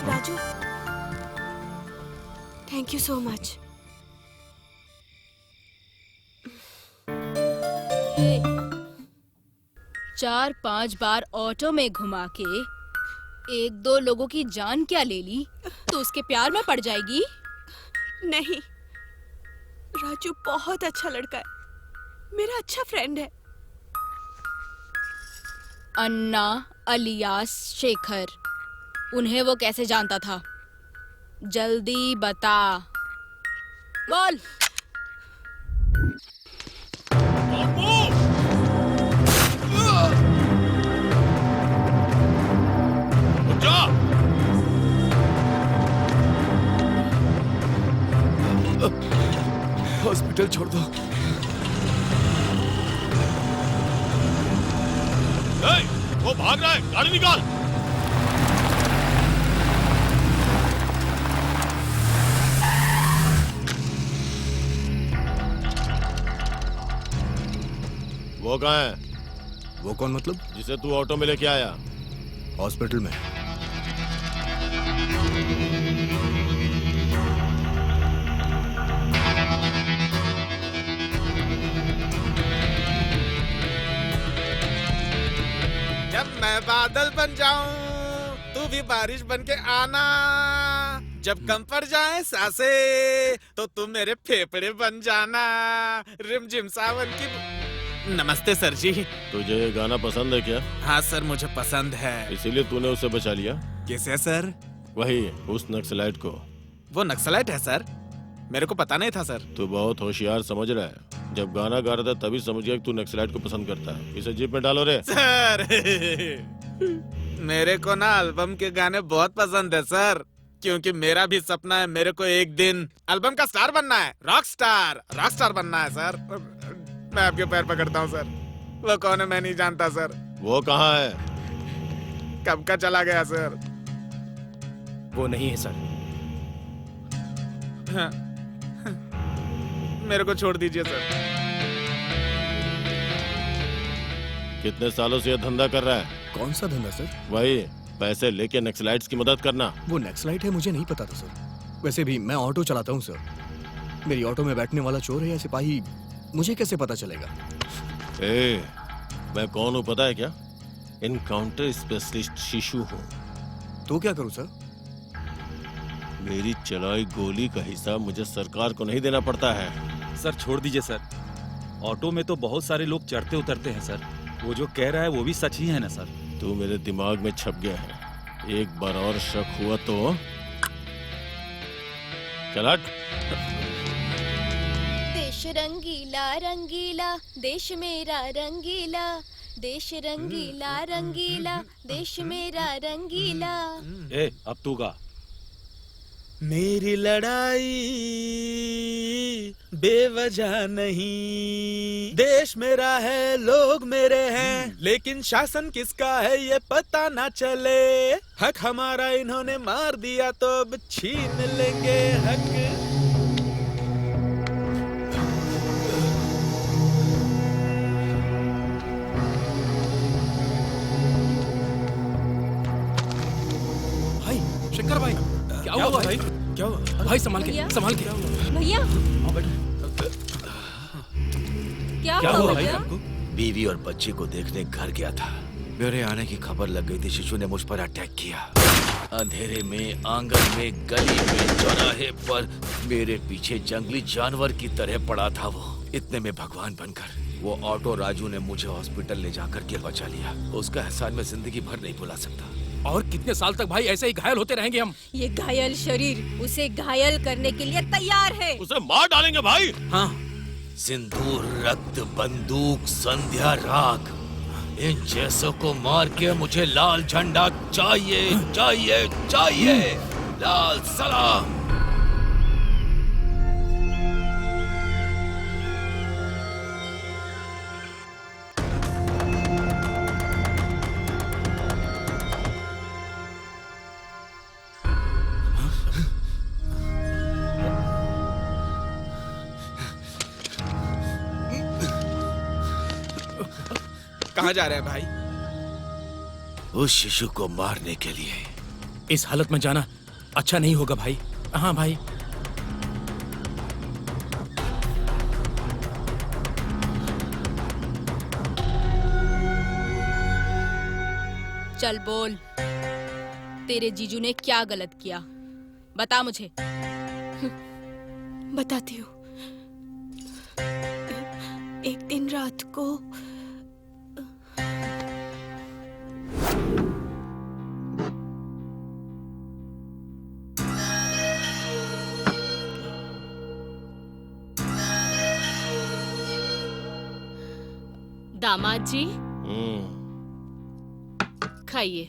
Raju, thank you so much. 4-5 bar auto में घुमा के 1-2 लोगों की जान क्या ले ली तो उसके प्यार में पड़ जाएगी? नहीं, राजू बहुत अच्छा लड़का है, मेरा अच्छा फ्रेंड है। अन्ना अलियास शेखर, उन्हें वो कैसे जानता था? जल्दी बता, बोल। हॉस्पिटल छोड़ दो। वो भाग रहा है, गाड़ी निकाल। वो कहाँ है? वो कौन मतलब? जिसे तू ऑटो में लेके आया। हॉस्पिटल में। जब मैं बादल बन जाऊं तू भी बारिश बन के आना, जब कम पड़ जाए सांसे तो तू मेरे फेफड़े बन जाना, रिमझिम सावन की। नमस्ते सर जी। तुझे ये गाना पसंद है क्या? हाँ सर, मुझे पसंद है। इसीलिए तूने उसे बचा लिया? किसे सर? वही, उस नक्सलाइट को। वो नक्सलाइट है सर? मेरे को पता नहीं था सर। तू बहुत होशियार समझ रहा है। जब गाना गा रहा था तभी समझ गया कि तू नक्सलाइट को पसंद करता है। इसे जीप में डालो रे। सर मेरे को ना एल्बम के गाने बहुत पसंद है सर, क्योंकि मेरा भी सपना है मेरे को एक दिन एल्बम का स्टार बनना है, रॉक स्टार बनना है सर। मैं आपके पैर पकड़ता हूँ सर। वो कौन है मैं नहीं जानता सर। वो कहाँ है? कब का चला गया सर। वो नहीं है सर। हाँ। मेरे को छोड़ दीजिए सर। कितने सालों से ये धंधा कर रहा है? कौन सा धंधा सर? वही, पैसे लेके नक्सलाइट्स की मदद करना। वो नक्सलाइट है मुझे नहीं पता था सर। वैसे भी मैं ऑटो चलाता हूँ सर। मेरी ऑटो में बैठने वाला चोर है या सिपाही मुझे कैसे पता चलेगा? ए, मैं कौन हूँ पता है क्या? इनकाउंटर स्पेशलिस्ट शिशु हूँ। तो क्या करूं सर? मेरी चलाई गोली का हिसाब मुझे सरकार को नहीं देना पड़ता है। सर छोड़ दीजिए सर, ऑटो में तो बहुत सारे लोग चढ़ते उतरते हैं सर, वो जो कह रहा है वो भी सच ही है ना सर? तू मेरे दिमाग में छप गया है, एक बार और शक हुआ तो चल हट। देश रंगीला रंगीला, देश मेरा रंगीला, देश रंगीला रंगीला, देश मेरा रंगीला। ए अब तू गा। मेरी लड़ाई बेवजह नहीं, देश मेरा है, लोग मेरे हैं, लेकिन शासन किसका है ये पता ना चले। हक हमारा इन्होंने मार दिया तो अब छीन लेंगे हक। भाई शंकर भाई, क्या हुआ भाई? क्या हुआ भाई? संभाल के, संभाल के भैया। क्या हुआ भाई आपको? बीवी और बच्चे को देखने घर गया था, मेरे आने की खबर लग गई थी, शिशु ने मुझ पर अटैक किया। अंधेरे में, आंगन में, गली में, चौराहे पर मेरे पीछे जंगली जानवर की तरह पड़ा था वो। इतने में भगवान बनकर वो ऑटो राजू ने मुझे हॉस्पिटल ले जाकर के बचा लिया। उसका एहसान मैं जिंदगी भर नहीं भुला सकता। और कितने साल तक भाई ऐसे ही घायल होते रहेंगे हम? ये घायल शरीर उसे घायल करने के लिए तैयार है। उसे मार डालेंगे भाई। हाँ, सिंदूर, रक्त, बंदूक, संध्या, राग, इन जैसों को मार के मुझे लाल झंडा चाहिए, चाहिए, चाहिए। लाल सलाम। कहाँ जा रहे हैं भाई? उस शिशु को मारने के लिए। इस हालत में जाना अच्छा नहीं होगा भाई। हाँ भाई। चल बोल, तेरे जीजू ने क्या गलत किया? बता मुझे। बताती हूँ। एक दिन रात को दामाद जी खाइए।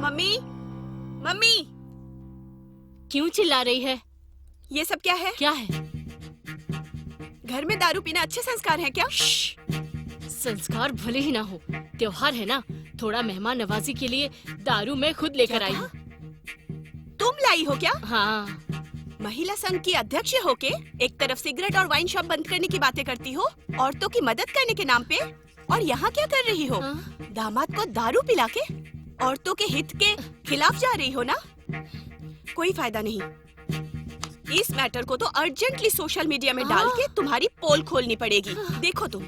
मम्मी, मम्मी, क्यों चिल्ला रही है? ये सब क्या है? क्या है? घर में दारू पीना अच्छे संस्कार हैं क्या? संस्कार भले ही ना हो, त्योहार है ना, थोड़ा मेहमान नवाजी के लिए दारू मैं खुद लेकर आई हूँ। तुम लाई हो क्या? हाँ। महिला संघ की अध्यक्ष होके एक तरफ सिगरेट और वाइन शॉप बंद करने की बातें करती हो, औरतों की मदद करने के नाम पे, और यहाँ क्या कर रही हो? दामाद को दारू पिला के औरतों के हित के खिलाफ जा रही हो ना? कोई फायदा नहीं। इस मैटर को तो अर्जेंटली सोशल मीडिया में डाल के तुम्हारी पोल खोलनी पड़ेगी। देखो तुम।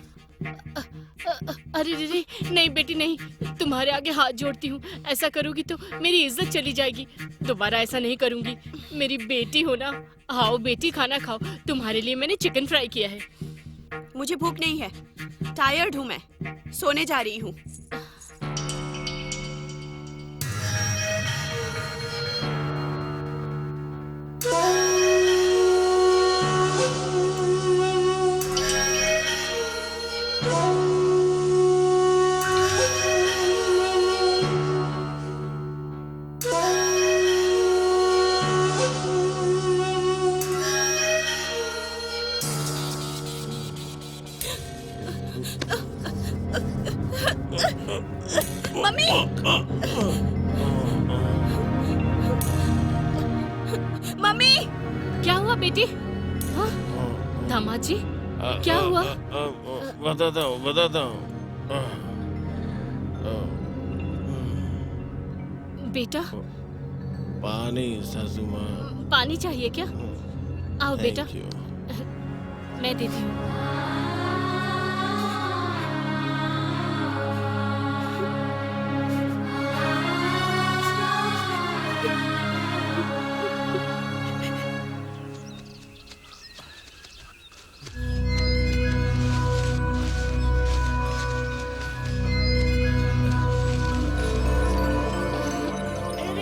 अरे रे, नहीं बेटी नहीं, तुम्हारे आगे हाथ जोड़ती हूँ। ऐसा करोगी तो मेरी इज्जत चली जाएगी। दोबारा ऐसा नहीं करूँगी। मेरी बेटी हो ना। आओ बेटी, खाना खाओ। तुम्हारे लिए मैंने चिकन फ्राई किया है। मुझे भूख नहीं है, टायर्ड हूँ मैं, सोने जा रही हूँ। मम्मी, मम्मी, क्या हुआ बेटी? हाँ? दामाद जी, क्या हुआ? बताता हूँ, बताता हूँ। बेटा पानी सासू माँ। पानी चाहिए क्या? आओ बेटा, Thank you. मैं देती हूँ।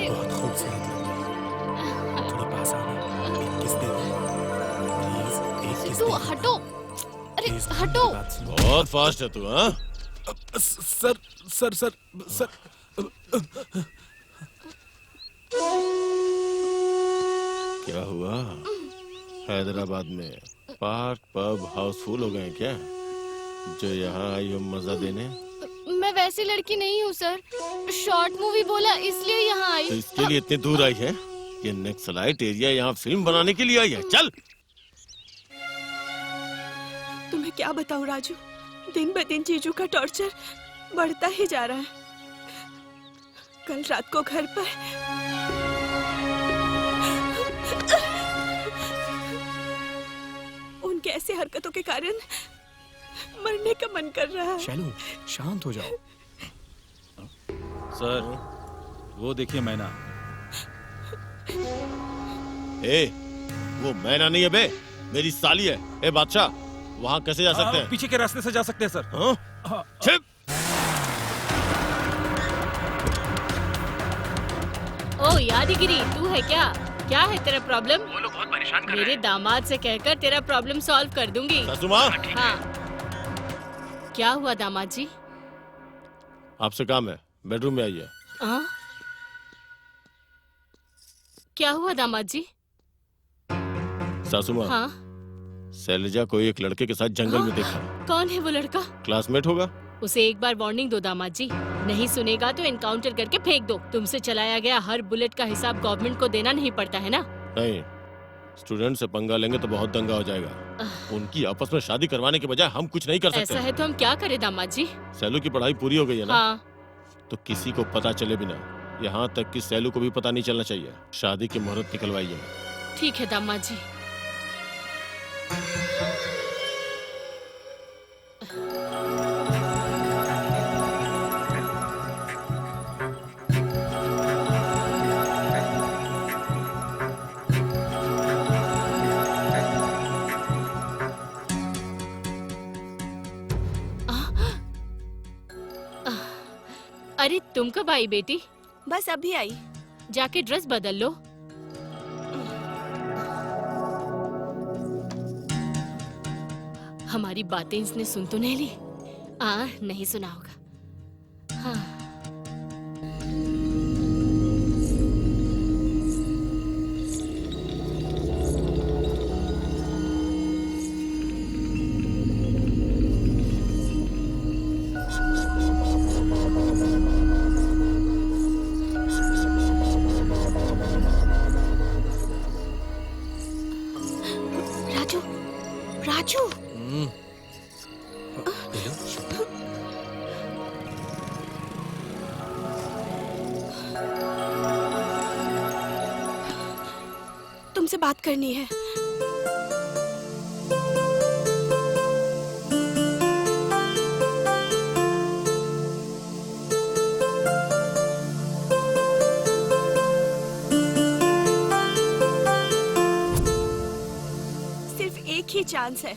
बहुत खूबसूरत लग रही है। थोड़ा पास आना, एक किस दे दो। प्लीज एक किस तू दे दो। हटो, अरे प्लीज, हटो। मेरी बात सुनो। बहुत फास्ट है तू, हाँ? सर सर सर सर क्या हुआ? हैदराबाद में पार्क पब हाउसफुल हो गए हैं क्या? जो यहाँ आई हो मजा देने? मैं वैसी लड़की नहीं हूँ सर, शॉर्ट मूवी बोला इसलिए यहाँ तो आई। इसके लिए इतनी दूर आई है? ये नक्सलाइट एरिया यहाँ फिल्म बनाने के लिए आई है। चल। तुम्हें क्या बताऊं राजू, दिन ब दिन जीजू का टॉर्चर बढ़ता ही जा रहा है। कल रात को घर पर उनके ऐसे हरकतों के कारण मरने का मन कर रहा है। शैलू, शांत हो जाओ। सर वो देखिए मैना। ए, वो मैना नहीं है बे, मेरी साली है। ए बादशाह, वहाँ कैसे जा सकते हैं? पीछे के रास्ते से जा सकते हैं सर। हाँ? छिप! ओ यादगिरी, तू है क्या? क्या है तेरा प्रॉब्लम? वो लोग बहुत परेशान कर रहे हैं। मेरे दामाद से कहकर तेरा प्रॉब्लम सॉल्व कर दूंगी। सासू माँ? हाँ। क्या हुआ दामाद जी? आपसे काम है, बेडरूम में आइए। हाँ? क्या हुआ दामाद जी? सासू माँ, हाँ? शैलजा को एक लड़के के साथ जंगल में देखा। कौन है वो लड़का? क्लासमेट होगा। उसे एक बार वार्निंग दो दामाद जी, नहीं सुनेगा तो एनकाउंटर करके फेंक दो। तुमसे चलाया गया हर बुलेट का हिसाब गवर्नमेंट को देना नहीं पड़ता है ना? नहीं, स्टूडेंट से पंगा लेंगे तो बहुत दंगा हो जाएगा। उनकी आपस में शादी करवाने के बजाय हम कुछ नहीं कर सकते। ऐसा है तो हम क्या करें दामाद जी? सैलू की पढ़ाई पूरी हो गई है ना? हाँ। तो किसी को पता चले बिना, यहाँ तक कि सैलू को भी पता नहीं चलना चाहिए। शादी की मुहूर्त निकलवाइए। ठीक है दामाद जी। अरे तुम कब आई बेटी? बस अभी आई। जाके ड्रेस बदल लो। हमारी बातें इसने सुन तो नहीं ली? नहीं सुना होगा। हाँ। राजू, राजू। तुमसे बात करनी है। सिर्फ एक ही चांस है,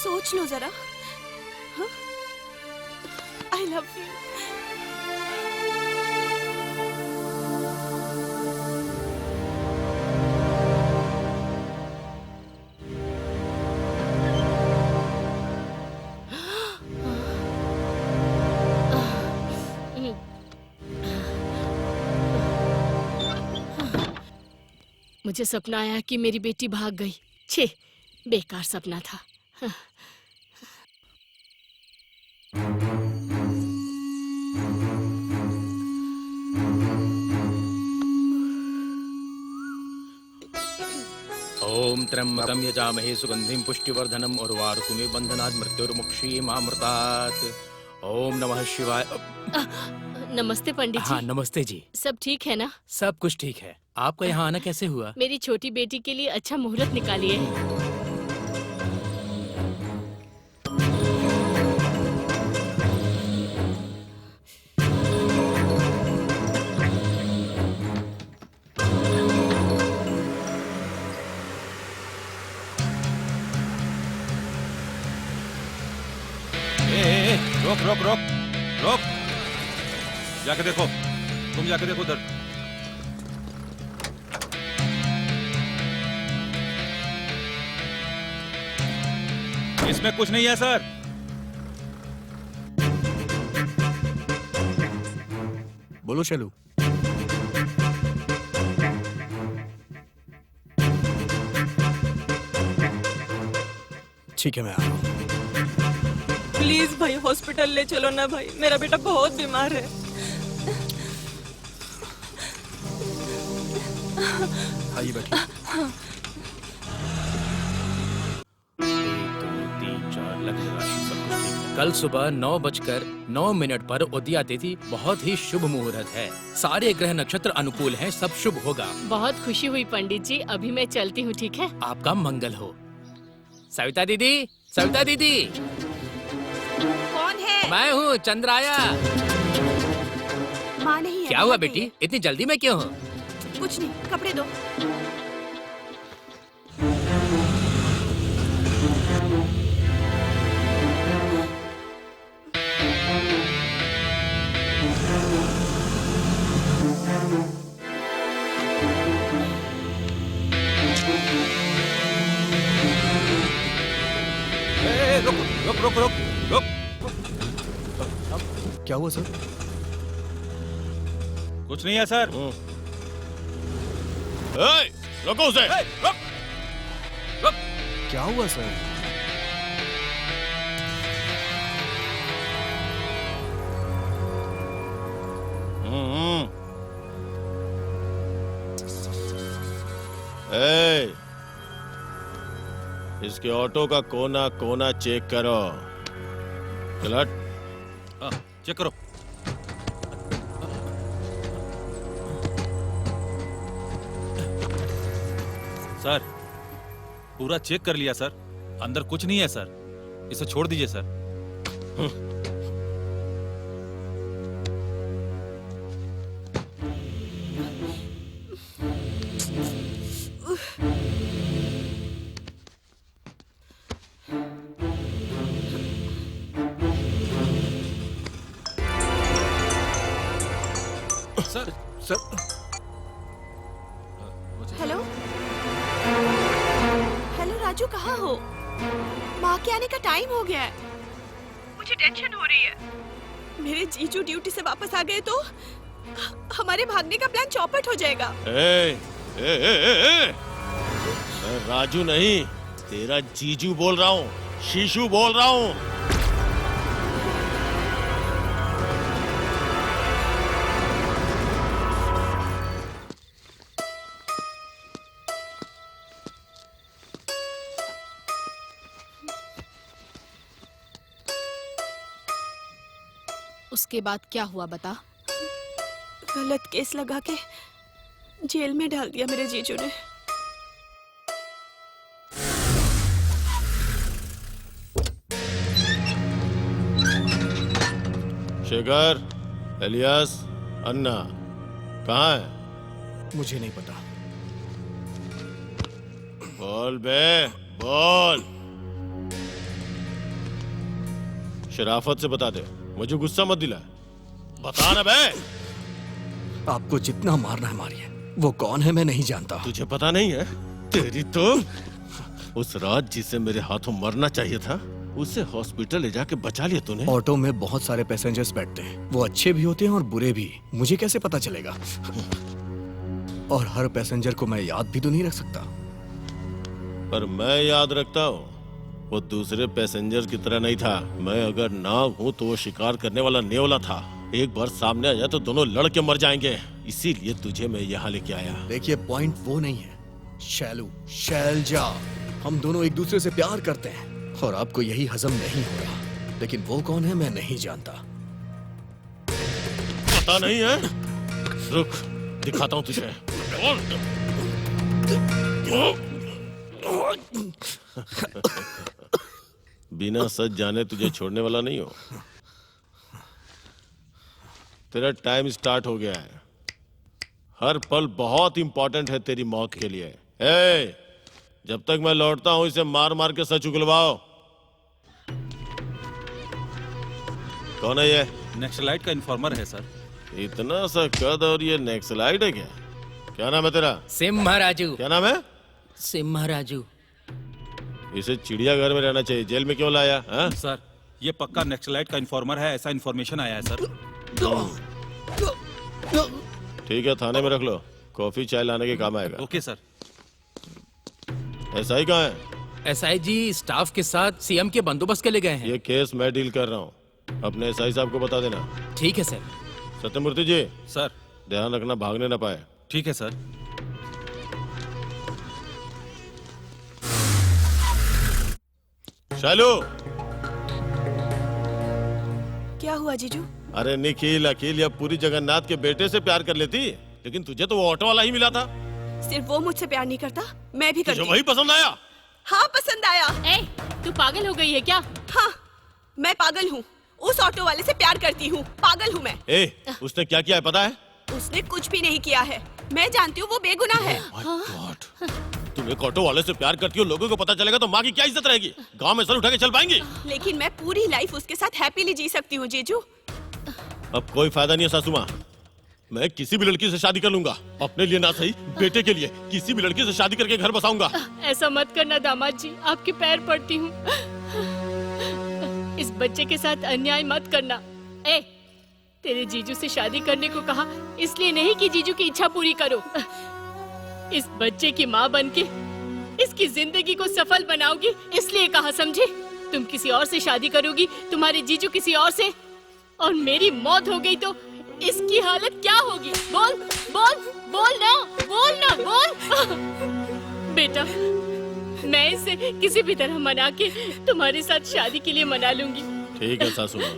सोच लो जरा। I love you. मुझे सपना आया कि मेरी बेटी भाग गई। छे, बेकार सपना था। ओम त्र्यंबकं यजामहे सुगंधिं पुष्टिवर्धनम् उर्वारुकमिव बन्धनात् मृत्युर्मुक्षीमामृतात्। ओम नमः शिवाय। नमस्ते पंडित जी। हाँ नमस्ते जी। सब ठीक है ना? सब कुछ ठीक है। आपका यहाँ आना कैसे हुआ? मेरी छोटी बेटी के लिए अच्छा मुहूर्त निकालिए। रोक रोक रोक रोक, जाके देखो, तुम जाके देखो उधर। इसमें कुछ नहीं है सर। बोलो शैलू। ठीक है मैं आ रहा हूँ। प्लीज भाई हॉस्पिटल ले चलो ना भाई, मेरा बेटा बहुत बीमार है। आइए बैठिए। 1, 2, 3, 4 लग राशि सब कुछ ठीक है। कल सुबह 9:09 पर उदया तिथि बहुत ही शुभ मुहूर्त है। सारे ग्रह नक्षत्र अनुकूल हैं, सब शुभ होगा। बहुत खुशी हुई पंडित जी, अभी मैं चलती हूँ, ठीक है? आपका मंगल हो। सविता दीदी, सविता दीदी। कौन है? मैं हूँ चंद्राया। माँ नहीं है। क्या हुआ बेटी, इतनी जल्दी में क्यों हो? कुछ नहीं, कपड़े दो। रुक रुक रुक रुक रुक। क्या हुआ सर? कुछ नहीं है सर। रोको उसे। रुक रुक। क्या हुआ सर? इसके ऑटो का कोना कोना चेक करो। चलट। चेक करो। सर पूरा चेक कर लिया सर, अंदर कुछ नहीं है सर, इसे छोड़ दीजिए sir. Sir sir hello hello Raju, कहाँ हो? माँ के आने का टाइम हो गया है। मुझे टेंशन हो रही है। मेरे जीजू ड्यूटी से वापस आ गए तो हमारे भागने का प्लान चौपट हो जाएगा। मैं राजू नहीं, तेरा जीजू बोल रहा हूँ, शीशु बोल रहा हूँ। उसके बाद क्या हुआ बता? गलत केस लगा के जेल में डाल दिया मेरे जीजू ने। शेखर, एलियास, अन्ना कहाँ है? मुझे नहीं पता। बोल बे, बोल। शराफत से बता दे, मुझे गुस्सा मत दिला। बता ना बे। आपको जितना मारना है मारिए। वो कौन है मैं नहीं जानता। तुझे पता नहीं है? तेरी तो उस राज जिसे मेरे हाथों मरना चाहिए था, उसे हॉस्पिटल ले जाके बचा लिया तूने। ऑटो में बहुत सारे पैसेंजर्स बैठते हैं, वो अच्छे भी होते हैं और बुरे भी। मुझे कैसे पता चलेगा? और हर पैसेंजर को मैं याद भी तो नहीं रख सकता। पर मैं याद रखता हूँ। वो दूसरे पैसेंजर की तरह नहीं था। मैं अगर नाग हूँ तो वो शिकार करने वाला नेवला था। एक बार सामने आ जाए तो दोनों लड़ के मर जाएंगे। इसीलिए तुझे मैं यहाँ लेके आया। देखिए पॉइंट वो नहीं है शैलू, शैलजा, हम दोनों एक दूसरे से प्यार करते हैं और आपको यही हजम नहीं हो रहा। लेकिन वो कौन है मैं नहीं जानता। पता नहीं है? रुक, दिखाता हूँ तुझे। बिना सच जाने तुझे छोड़ने वाला नहीं हो। तेरा टाइम स्टार्ट हो गया है। हर पल बहुत इंपॉर्टेंट है तेरी मौत के लिए। ए, जब तक मैं लौटता हूं इसे मार मार के सच उगलवाओ। कौन है ये? नक्सलाइट का इन्फॉर्मर है सर। इतना सा कद और ये नक्सलाइट है क्या? क्या नाम है तेरा? सिम्हा राजू। क्या नाम है? सिम्हा राजू। इसे चिड़ियाघर में रहना चाहिए, जेल में क्यों लाया? हाँ? सर ये पक्का नक्सलाइट का इन्फॉर्मर है, ऐसा इन्फॉर्मेशन आया है सर। ठीक है, थाने में रख लो, कॉफी चाय लाने के काम आएगा। Okay sir. एसआई कहाँ है? एसआई जी स्टाफ के साथ सीएम के बंदोबस्त के लिए गए हैं। ये केस मैं डील कर रहा हूँ, अपने एसआई साहब को बता देना। ठीक है सर। सत्यमूर्ति जी। सर। ध्यान रखना भागने ना पाए। ठीक है सर। शालू। क्या हुआ जीजू? अरे निखिल, अखिल या पूरी जगन्नाथ के बेटे से प्यार कर लेती, लेकिन तुझे तो वो ऑटो वाला ही मिला था। सिर्फ वो मुझसे प्यार नहीं करता, मैं भी करती। तुझे वही पसंद आया? हाँ पसंद आया। ए, तू पागल हो गई है क्या? हाँ, मैं पागल हूँ। उस ऑटो वाले से प्यार करती हूँ, पागल हूँ मैं। ए, उसने क्या किया है पता है? उसने कुछ भी नहीं किया है, मैं जानती हूँ वो बेगुनाह है। तुम एक ऑटो वाले से प्यार करती हो, लोगों को पता चलेगा तो माँ की क्या इज्जत रहेगी? गांव में सर उठा के चल पाएंगी? लेकिन मैं पूरी लाइफ उसके साथ हैप्पीली जी सकती हूँ जीजू। अब कोई फायदा नहीं है सासू माँ, मैं किसी भी लड़की से शादी कर लूंगा। अपने लिए ना सही, बेटे के लिए किसी भी लड़की से शादी करके घर बसाऊंगा। ऐसा मत करना दामाद जी, आपके पैर पड़ती हूँ। इस बच्चे के साथ अन्याय मत करना। ए, तेरे जीजू से शादी करने को कहा इसलिए नहीं कि जीजू की इच्छा पूरी करो। इस बच्चे की माँ बनके इसकी जिंदगी को सफल बनाओगी इसलिए कहा, समझे? तुम किसी और से शादी करोगी, तुम्हारे जीजू किसी और से, और मेरी मौत हो गई तो इसकी हालत क्या होगी? बोल बोल बोल ना, बोल ना, बोल। बेटा, मैं इसे किसी भी तरह मना के तुम्हारे साथ शादी के लिए मना लूंगी। ठीक है सासू माँ।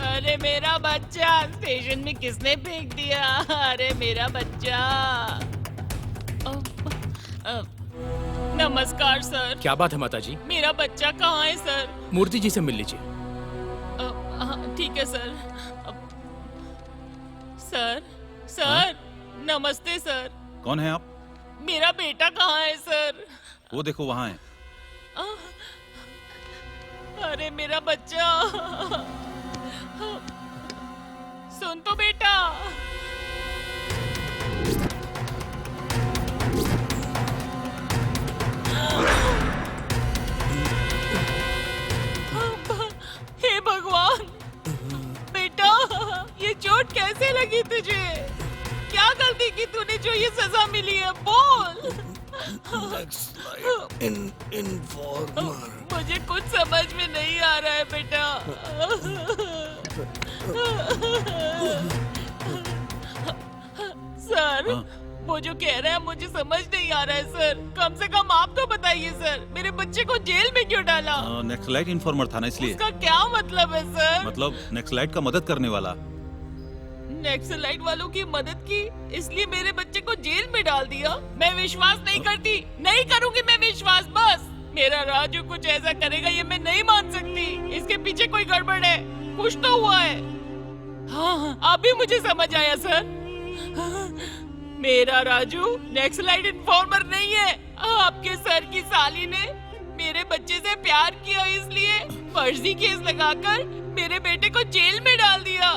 अरे मेरा बच्चा स्टेशन में किसने फेंक दिया? अरे मेरा बच्चा। नमस्कार सर। क्या बात है माता जी? मेरा बच्चा कहाँ है सर? मूर्ति जी से मिल लीजिए। ठीक है सर। सर, सर, नमस्ते सर। कौन है आप? मेरा बेटा कहाँ है सर? वो देखो वहाँ है। अरे मेरा बच्चा, सुन तो बेटा। हे भगवान, बेटा ये चोट कैसे लगी तुझे? क्या गलती की तूने जो ये सजा मिली है? बोल। मुझे कुछ समझ में नहीं आ रहा है बेटा। सर, वो जो कह रहा है मुझे समझ नहीं आ रहा है सर। कम से कम आप तो बताइए सर, मेरे बच्चे को जेल में क्यों डाला? नक्सलाइट इन्फॉर्मर था ना, इसलिए। उसका क्या मतलब है सर? मतलब नक्सलाइट का मदद करने वाला। नक्सलाइट वालों की मदद की इसलिए मेरे बच्चे को जेल में डाल दिया? मैं विश्वास नहीं करती, नहीं करूंगी मैं विश्वास। बस मेरा राजू कुछ ऐसा करेगा ये मैं नहीं मान सकती। इसके पीछे कोई गड़बड़ है, कुछ तो हुआ है। हाँ, अभी मुझे समझ आया सर। मेरा राजू नक्सलाइट इन्फॉर्मर नहीं है। आपके सर की साली ने मेरे बच्चे से प्यार किया इसलिए फर्जी केस लगाकर मेरे बेटे को जेल में डाल दिया।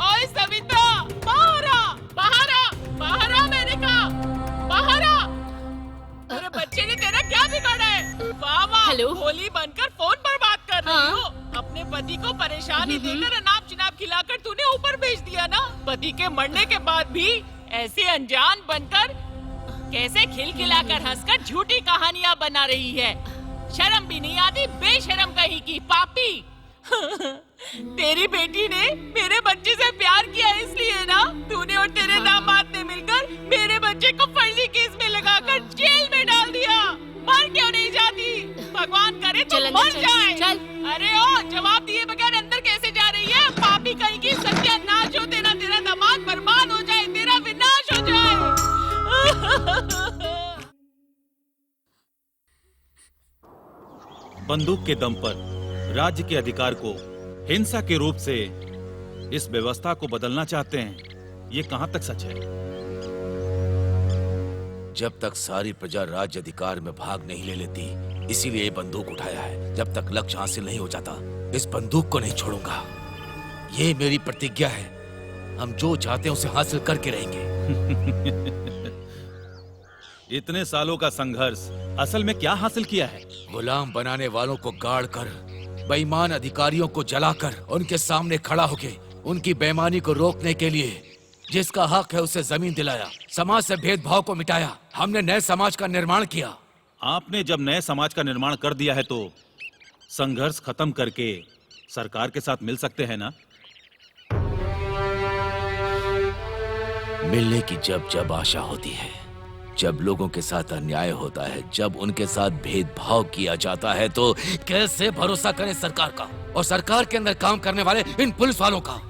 ओए सविता, बाहर आ, बाहर आ, बाहर आ, मैंने कहा बाहर आ। मेरे बच्चे ने तेरा क्या बिगाड़ा है? वाह वाह, होली बनकर फोन पर बात कर रही हो। अपने पति को परेशानी देकर अनाप शनाप खिलाकर तूने ऊपर भेज दिया ना। पति के मरने के बाद भी ऐसे अनजान बनकर कैसे खिलखिलाकर हंसकर झूठी कहानियां बना रही है। शर्म भी नहीं आती, बेशरम कहीं की पापी। तेरी बेटी ने मेरे बच्चे से प्यार किया इसलिए ना तूने और तेरे दामाद ने मिलकर मेरे बच्चे को फर्जी केस में लगाकर जेल में डाल दिया। मर क्यों नहीं जाती? भगवान करे तुम चल अंदर मर चल, जाए। चल। अरे ओ जवाब दिए बगैर अंदर कैसे जा रही है? पापी कहीं की सत्यानाश हो तेरा, तेरा दामाद बर्बाद हो जाए, तेरा विनाश हो जाए। बंदूक के दम पर राज्य के अधिकार को हिंसा के रूप से इस व्यवस्था को बदलना चाहते हैं। ये कहां तक सच है? जब तक सारी प्रजा राज्य अधिकार में भाग नहीं ले लेती, इसीलिए ये बंदूक उठाया है। जब तक लक्ष्य हासिल नहीं हो जाता, इस बंदूक को नहीं छोड़ूंगा। ये मेरी प्रतिज्ञा है। हम जो चाहते हैं उसे हासिल करके रहेंगे। इतने सालों का संघर्ष असल में क्या हासिल किया है? गुलाम बनाने वालों को गाड़ कर, बेईमान अधिकारियों को जलाकर, उनके सामने खड़ा होके उनकी बेईमानी को रोकने के लिए जिसका हक है उसे जमीन दिलाया, समाज से भेदभाव को मिटाया। हमने नए समाज का निर्माण किया। आपने जब नए समाज का निर्माण कर दिया है तो संघर्ष खत्म करके सरकार के साथ मिल सकते हैं ना? मिलने की जब जब आशा होती है, जब लोगों के साथ अन्याय होता है, जब उनके साथ भेदभाव किया जाता है, तो कैसे भरोसा करें सरकार का और सरकार के अंदर काम करने वाले इन पुलिस वालों का?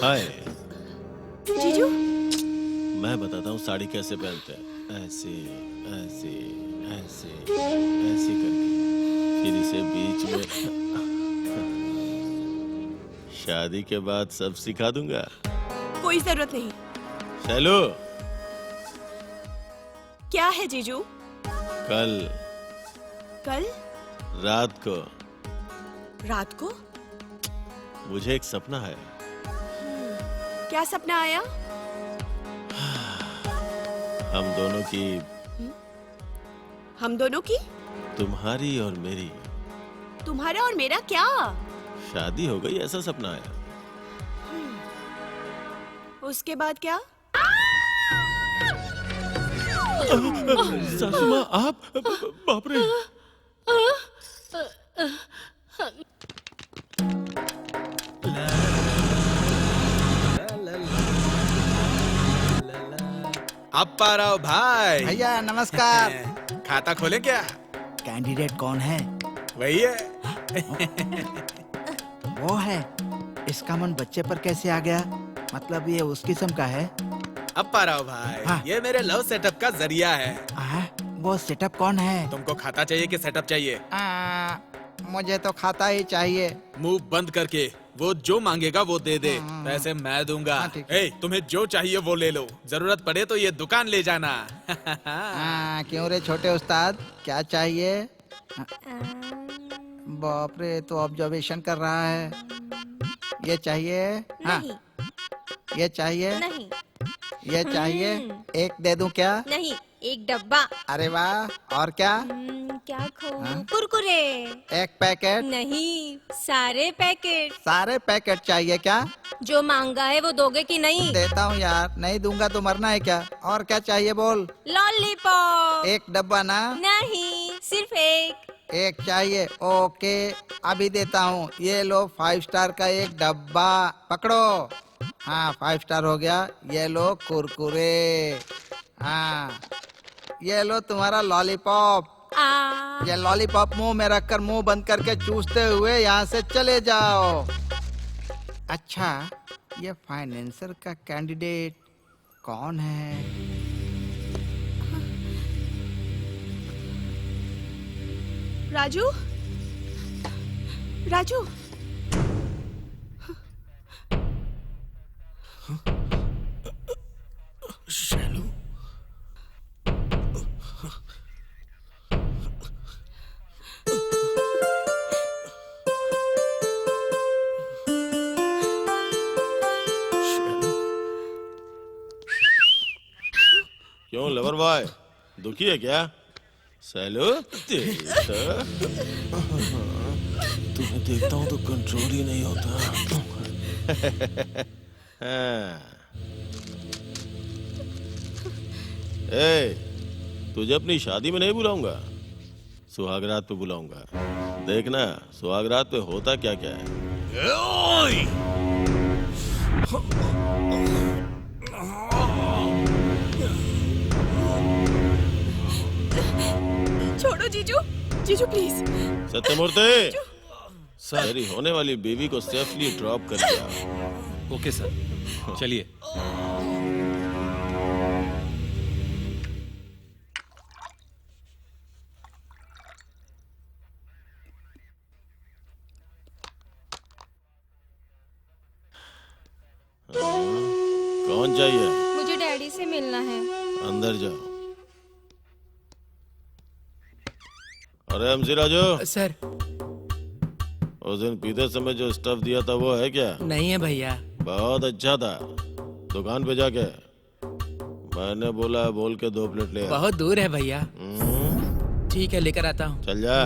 हाय, जीजू मैं बताता हूँ साड़ी कैसे पहनते हैं। ऐसे ऐसे ऐसे ऐसे करके, फिर इसे बीच में। शादी के बाद सब सिखा दूंगा। कोई जरूरत नहीं। चलो। क्या है जीजू? कल कल रात को रात को मुझे एक सपना है। क्या सपना आया? हम दोनों की, हम दोनों की? तुम्हारी और मेरी तुम्हारा और मेरा क्या? शादी हो गई, ऐसा सपना आया। उसके बाद क्या? सासू माँ, आप? बाप रे। अप्पा राव भाई। भैया नमस्कार। खाता खोले क्या? कैंडिडेट कौन है? वही है। वो है। इसका मन बच्चे पर कैसे आ गया? मतलब ये उस किस्म का है? अप्पा राव भाई, हाँ। ये मेरे लव सेटअप का जरिया है। वो सेटअप कौन है? तुमको खाता चाहिए कि सेटअप चाहिए? मुझे तो खाता ही चाहिए। मुंह बंद करके, वो जो मांगेगा वो दे दे, पैसे मैं दूंगा। तुम्हें जो चाहिए वो ले लो, जरूरत पड़े तो ये दुकान ले जाना। क्यों रे छोटे उस्ताद, क्या चाहिए? बाप रे, तो ऑब्जर्वेशन कर रहा है। ये चाहिए? नहीं। ये चाहिए? नहीं। ये चाहिए? एक दे दूं क्या? नहीं, एक डब्बा। अरे वाह, और क्या? क्या खाऊं? कुरकुरे। एक पैकेट? नहीं, सारे पैकेट। सारे पैकेट चाहिए क्या? जो मांगा है वो दोगे कि नहीं? देता हूँ यार, नहीं दूंगा तो मरना है क्या? और क्या चाहिए बोल? लॉलीपॉप। एक डब्बा ना? नहीं, सिर्फ एक चाहिए। ओके, अभी देता हूँ। ये लो 5 स्टार का एक डब्बा, पकड़ो। हाँ, 5 स्टार हो गया। ये लो कुरकुरे। हाँ, ये लो तुम्हारा लॉलीपॉप। ये लॉलीपॉप मुंह में रखकर मुंह बंद करके चूसते हुए यहाँ से चले जाओ। अच्छा, ये फाइनेंसर का कैंडिडेट कौन है? राजू? राजू? शैलू? बॉय दुखी है क्या? सैलू तुम्हें देखता हूँ तो कंट्रोल ही नहीं होता। ए, तुझे अपनी शादी में नहीं बुलाऊंगा, सुहागरात पे बुलाऊंगा। देखना सुहागरात पे होता क्या क्या है। छोड़ो जीजू, जीजू प्लीज। सत्यमूर्ति, मेरी होने वाली बीवी को सेफली ड्रॉप कर दिया। ओके सर, चलिए। कौन चाहिए? मुझे डैडी से मिलना है। अंदर जाओ। अरे एमसी राजू। सर। उस दिन पीते समय जो स्टफ दिया था वो है क्या? नहीं है भैया। बहुत अच्छा था। दुकान पे जाके मैंने बोला बोल के 2 प्लेट ले आ। बहुत दूर है भैया। ठीक है, लेकर आता हूँ। चल जा।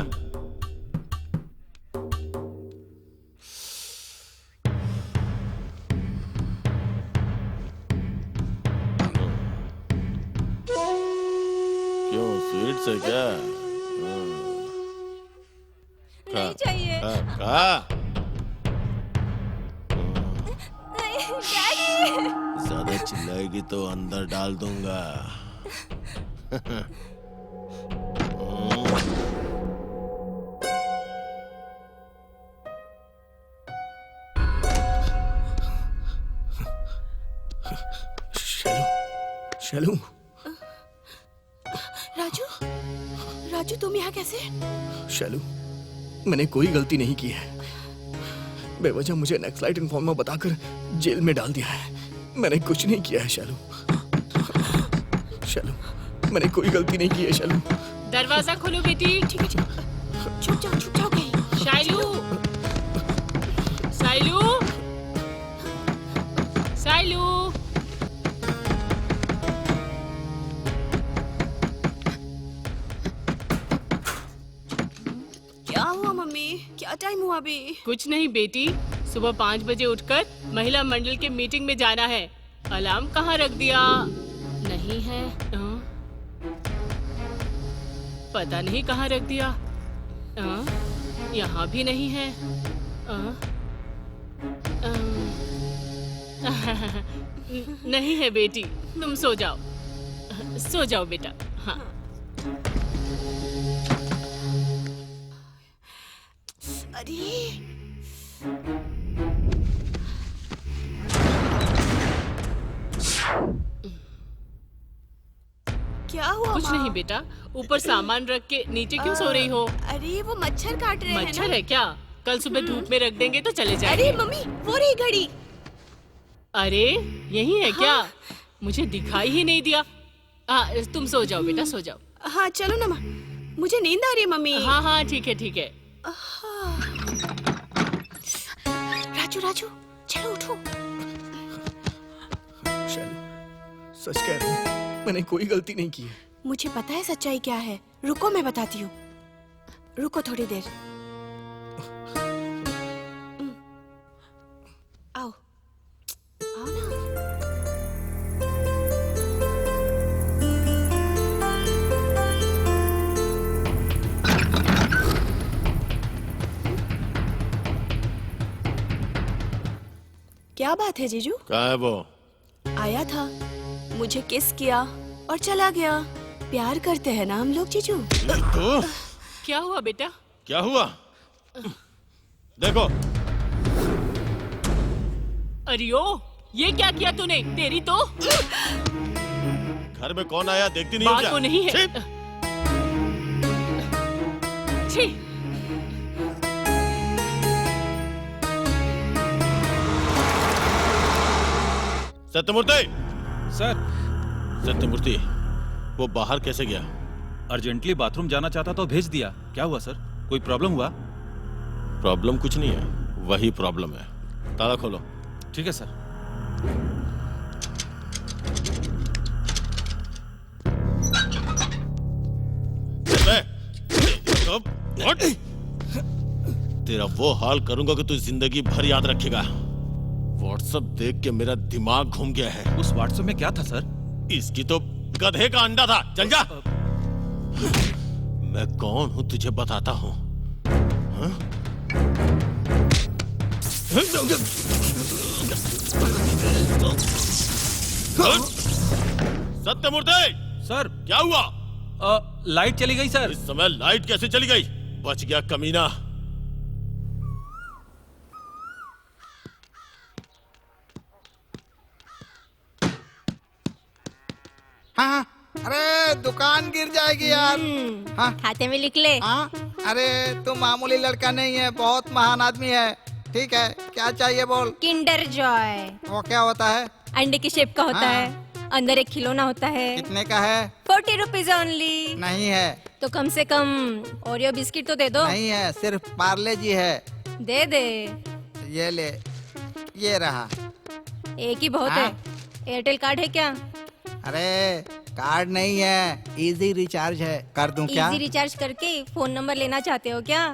क्यों स्वीट से क्या? नहीं चाहिए। डैडी। ज्यादा चिल्लाएगी तो अंदर डाल दूंगा। शैलू, राजू, राजू तुम यहाँ कैसे? शैलू, मैंने कोई गलती नहीं की है। बेवजह मुझे नक्सलाइट इन्फॉर्मर बताकर जेल में डाल दिया है। मैंने कुछ नहीं किया है शैलू। शैलू, मैंने कोई गलती नहीं की है शैलू। दरवाजा खोलो बेटी। ठीक है, छुप जाओ कहीं। शाइलू, साइलू, साइलू। क्या हुआ मम्मी? क्या टाइम हुआ अभी? कुछ नहीं बेटी, सुबह 5 बजे उठकर महिला मंडल के मीटिंग में जाना है। अलार्म कहाँ रख दिया? नहीं है। पता नहीं कहाँ रख दिया। यहाँ भी नहीं है। नहीं है बेटी, तुम सो जाओ, सो जाओ बेटा। हाँ। अरे क्या हुआ? कुछ माँ? नहीं बेटा, ऊपर सामान रख के नीचे क्यों सो रही हो? अरे वो मच्छर काट रहे हैं ना। मच्छर है क्या? कल सुबह धूप में रख देंगे तो चले जाएंगे। अरे मम्मी, वो रही घड़ी। अरे यही है क्या? मुझे दिखाई ही नहीं दिया। तुम सो जाओ बेटा, सो जाओ। हाँ चलो ना माँ, मुझे नींद आ रही है मम्मी। हाँ ठीक है ठीक है। राजू चलो उठो। शैलू, सच कह रही हूँ, मैंने कोई गलती नहीं की है। मुझे पता है सच्चाई क्या है। रुको मैं बताती हूँ। रुको थोड़ी देर। आओ आओ ना। क्या बात है जीजू? कहाँ है वो? आया था, मुझे किस किया और चला गया। प्यार करते हैं ना हम लोग जीजू। तो? क्या हुआ बेटा? क्या हुआ? देखो। अरियो, ये क्या किया तूने? तेरी तो घर में कौन आया देखती नहीं हो क्या? बात को नहीं है। छी। सत्यमूर्ति। सर। सत्यमूर्ति, वो बाहर कैसे गया? अर्जेंटली बाथरूम जाना चाहता तो भेज दिया। क्या हुआ सर? कोई प्रॉब्लम हुआ? प्रॉब्लम कुछ नहीं है, वही प्रॉब्लम है। ताला खोलो। ठीक है सर। हट। तेरा वो हाल करूंगा कि तू जिंदगी भर याद रखेगा। व्हाट्सएप देख के मेरा दिमाग घूम गया है। उस व्हाट्सएप में क्या था सर? इसकी तो गधे का अंडा था। चल जा। मैं कौन हूं तुझे बताता हूं। हाँ? सत्यमूर्ति सर क्या हुआ? लाइट चली गई सर। इस समय लाइट कैसे चली गई? बच गया कमीना। हाँ, अरे दुकान गिर जाएगी यार। हाँ, खाते में लिख ले। हाँ, अरे तू मामूली लड़का नहीं है, बहुत महान आदमी है। ठीक है, क्या चाहिए बोल। Kinder Joy. वो क्या होता है? अंडे की शेप का होता है, अंदर एक खिलौना होता है। कितने का है? 40 रुपीज ओनली। नहीं है। तो कम से कम ओरियो बिस्किट तो दे दो। नहीं है, सिर्फ पार्ले जी है। दे दे। ये ले, ये रहा। एक ही बहुत है। एयरटेल कार्ड है क्या? अरे कार्ड नहीं है, इजी रिचार्ज है। कर दूं क्या? इजी रिचार्ज करके फोन नंबर लेना चाहते हो क्या?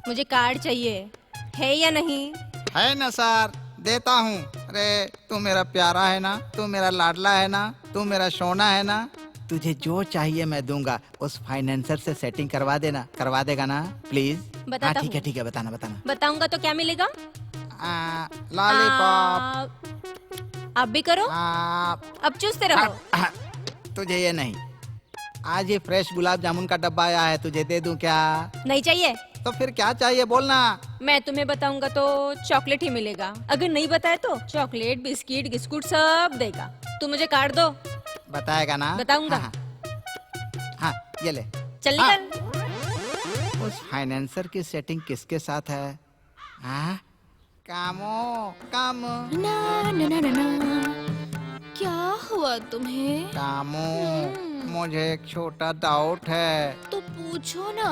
मुझे कार्ड चाहिए, है या नहीं? है ना सर, देता हूँ। अरे तू मेरा प्यारा है ना, तू मेरा लाडला है ना, तू मेरा सोना है ना। तुझे जो चाहिए मैं दूंगा। उस फाइनेंसर से सेटिंग करवा देना। करवा देगा ना प्लीज? बताता ठीक है हूँ। ठीक है, बताना बताना। बताऊंगा तो क्या मिलेगा? लॉलीपॉप। आप भी करो। अब चूसते रहो। तुझे ये नहीं, आज ये फ्रेश गुलाब जामुन का डब्बा आया है, तुझे दे दूं क्या? नहीं चाहिए। तो फिर क्या चाहिए बोलना। मैं तुम्हें बताऊंगा तो चॉकलेट ही मिलेगा। अगर नहीं बताए तो चॉकलेट, बिस्किट, बिस्कुट सब देगा। तुम मुझे कार्ड दो। बताएगा ना? बताऊंगा। हाँ, ये ले। चल निकल। उस फाइनेंसर की सेटिंग किसके साथ है? हाँ? कामो, कामो। ना ना ना ना ना। क्या हुआ तुम्हें? कामो, मुझे एक छोटा डाउट है। तो पूछो ना।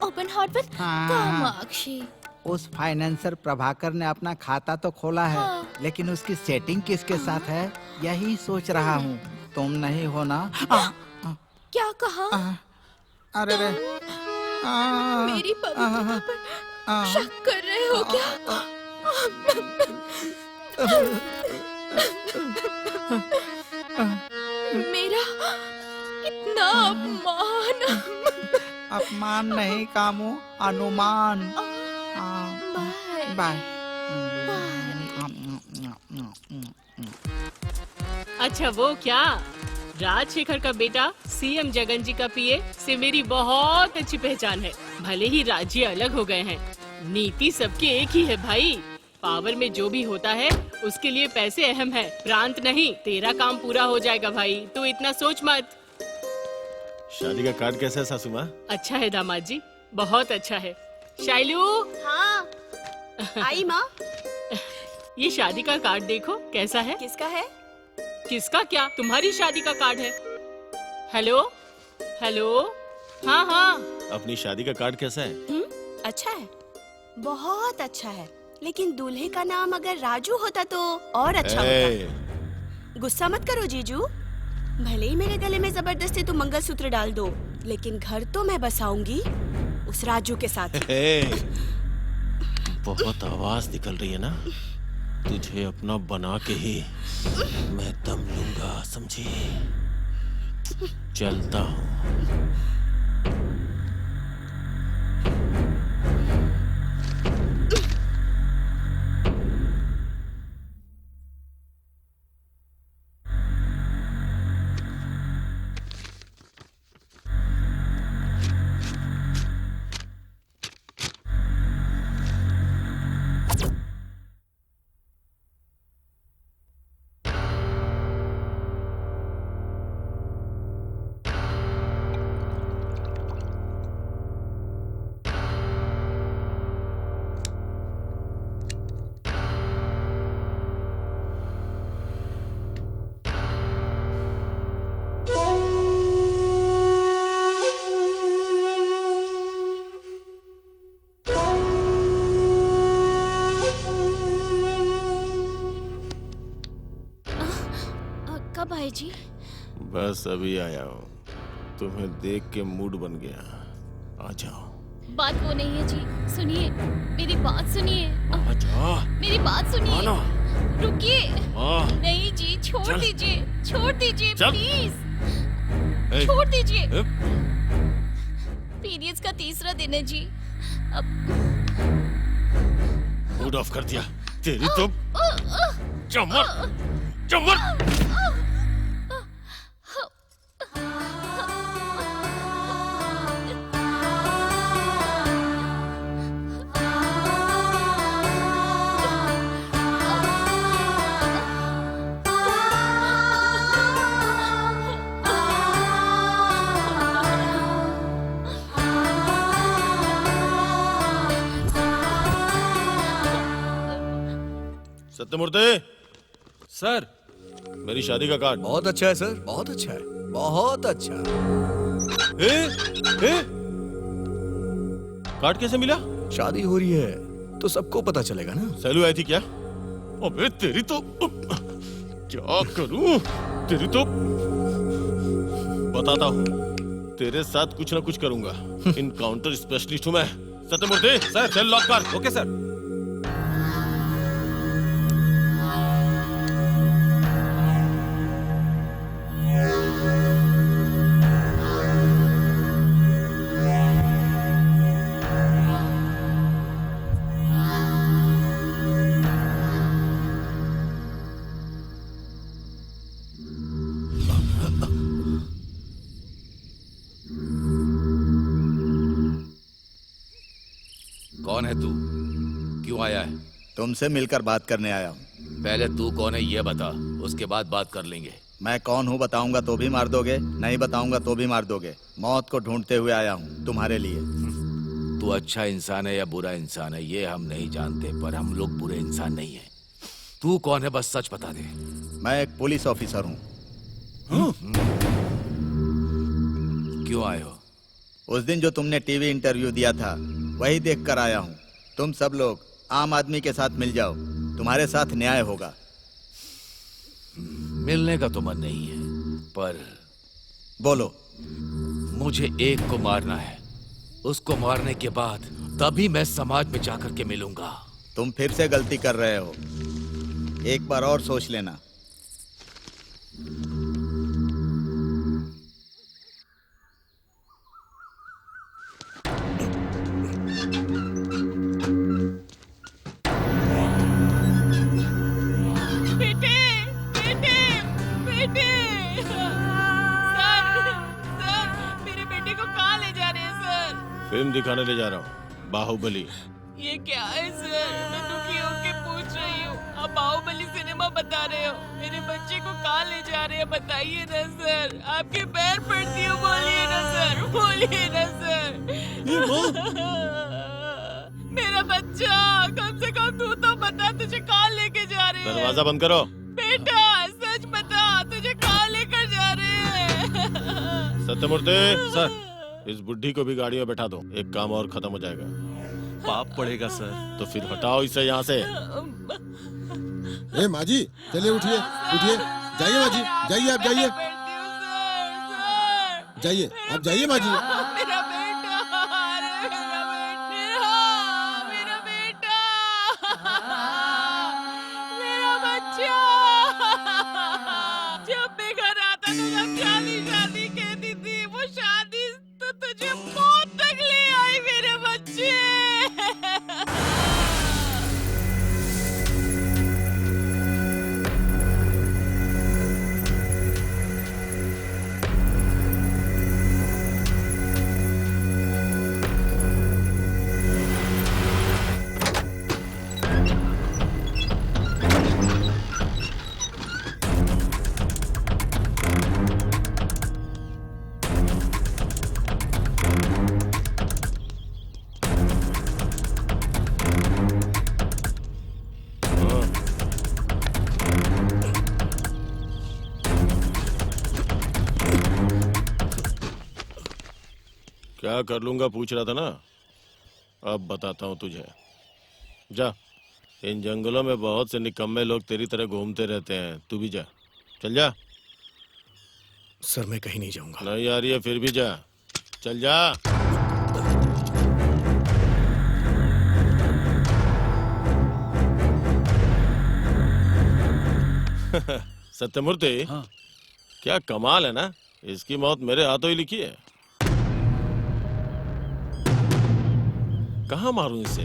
ओपन हार्ट विद हाँ। कामाक्षी। उस फाइनेंसर प्रभाकर ने अपना खाता तो खोला है, लेकिन उसकी सेटिंग किसके साथ है यही सोच रहा हूँ। तुम नहीं हो ना? क्या कहा? अरे रे, मेरी पवित्रता पर शक कर रहे हो क्या? मेरा कितना अपमान। अपमान नहीं कामो, अनुमान। बाय। अच्छा वो क्या, राजशेखर का बेटा सीएम जगन जी का पीए से मेरी बहुत अच्छी पहचान है। भले ही राज्य अलग हो गए हैं, नीति सबकी एक ही है भाई। पावर में जो भी होता है उसके लिए पैसे अहम है, प्रांत नहीं। तेरा काम पूरा हो जाएगा भाई, तू इतना सोच मत। शादी का कार्ड कैसा है सासू माँ? अच्छा है दामाद जी, बहुत अच्छा है। शाइलू। हाँ आई माँ। ये शादी का कार्ड देखो कैसा है। किसका है? किसका क्या, तुम्हारी शादी का कार्ड है। Hello hello. हाँ हाँ। अपनी शादी का कार्ड कैसा है? अच्छा है, बहुत अच्छा है। लेकिन दूल्हे का नाम अगर राजू होता तो और अच्छा होता। गुस्सा मत करो जीजू, भले ही मेरे गले में जबरदस्ती तुम मंगलसूत्र डाल दो, लेकिन घर तो मैं बसाऊंगी उस राजू के साथ। बहुत आवाज निकल रही है ना, तुझे अपना बना के ही मैं दम लूंगा, समझी? चलता हूँ। भाई जी? बस अभी आया हूँ, तुम्हें देख के मूड बन गया। आ जाओ। बात वो नहीं है जी, सुनिए मेरी बात सुनिए। आ जा। मेरी बात सुनिए। आना। रुकिए। नहीं जी, छोड़ चल। दीजिए, छोड़ दीजिए चल। प्लीज, छोड़ दीजिए। पीरियड्स का तीसरा दिन है जी। अब मूड ऑफ कर दिया तेरी तो। चमर चमर। सत्यमूर्ति सर, मेरी शादी का कार्ड। बहुत अच्छा है सर, बहुत अच्छा है, बहुत अच्छा। कार्ड कैसे मिला? शादी हो रही है तो सबको पता चलेगा ना। सैलू आई थी क्या? अबे तेरी तो क्या करूं? तेरी तो बताता हूँ, तेरे साथ कुछ ना कुछ करूंगा। इनकाउंटर स्पेशलिस्ट हूँ मैं। सत्यमूर्ति सर, सेल लॉक कर। Okay sir. कौन है तू? क्यों आया है? तुमसे मिलकर बात करने आया हूँ। पहले तू कौन है ये बता, उसके बाद बात कर लेंगे। मैं कौन हूँ बताऊंगा तो भी मार दोगे, नहीं बताऊंगा तो भी मार दोगे। मौत को ढूंढते हुए आया हूँ तुम्हारे लिए। तू अच्छा इंसान है या बुरा इंसान है ये हम नहीं जानते, पर हम लोग बुरे इंसान नहीं है। तू कौन है बस सच बता दे। मैं एक पुलिस ऑफिसर हूँ। क्यों आए हो? उस दिन जो तुमने टीवी इंटरव्यू दिया था वही देख कर आया हूँ। तुम सब लोग आम आदमी के साथ मिल जाओ, तुम्हारे साथ न्याय होगा। मिलने का तो मन नहीं है, पर बोलो। मुझे एक को मारना है, उसको मारने के बाद तभी मैं समाज में जाकर के मिलूंगा। तुम फिर से गलती कर रहे हो, एक बार और सोच लेना। फिल्म दिखाने ले जा रहा हूँ, बाहुबली। ये क्या है सर? मैं दुखी होके पूछ रही हूँ, आप बाहुबली सिनेमा बता रहे हो, मेरे बच्चे को कहाँ ले जा रहे हैं बताइए ना सर। आपके पैर पड़ती हूँ, बोलिए ना सर, बोलिए ना सर। मेरा बच्चा, कम से कम तू तो बता तुझे कहाँ लेके जा रहे हैं। दरवाजा बंद करो। बेटा सच बता, तुझे कहाँ लेकर जा रहे हैं? सत्यमूर्ति सर, इस बुढ़ी को भी गाड़ी में बैठा दो, एक काम और खत्म हो जाएगा। पाप पड़ेगा सर। तो फिर हटाओ इसे यहाँ से। ए माजी, चलिए उठिए, उठिए, जाइए माजी, जाइए आप जाइए, जाइए आप जाइए माजी। मेरा बेटा, मेरा बेटा, मेरा बच्चा। जब मैं घर आता तो जब शादी कहती थी, वो शादी तो तुझे मौत तक ले आई मेरे बच्चे। क्या कर लूंगा पूछ रहा था ना, अब बताता हूँ तुझे। जा, इन जंगलों में बहुत से निकम्मे लोग तेरी तरह घूमते रहते हैं, तू भी जा, चल जा। सर मैं कहीं नहीं जाऊंगा। नहीं आ रही है फिर भी जा, चल जा। सत्यमूर्ति, हाँ। क्या कमाल है ना, इसकी मौत मेरे हाथों ही लिखी है। कहाँ मारूं इसे?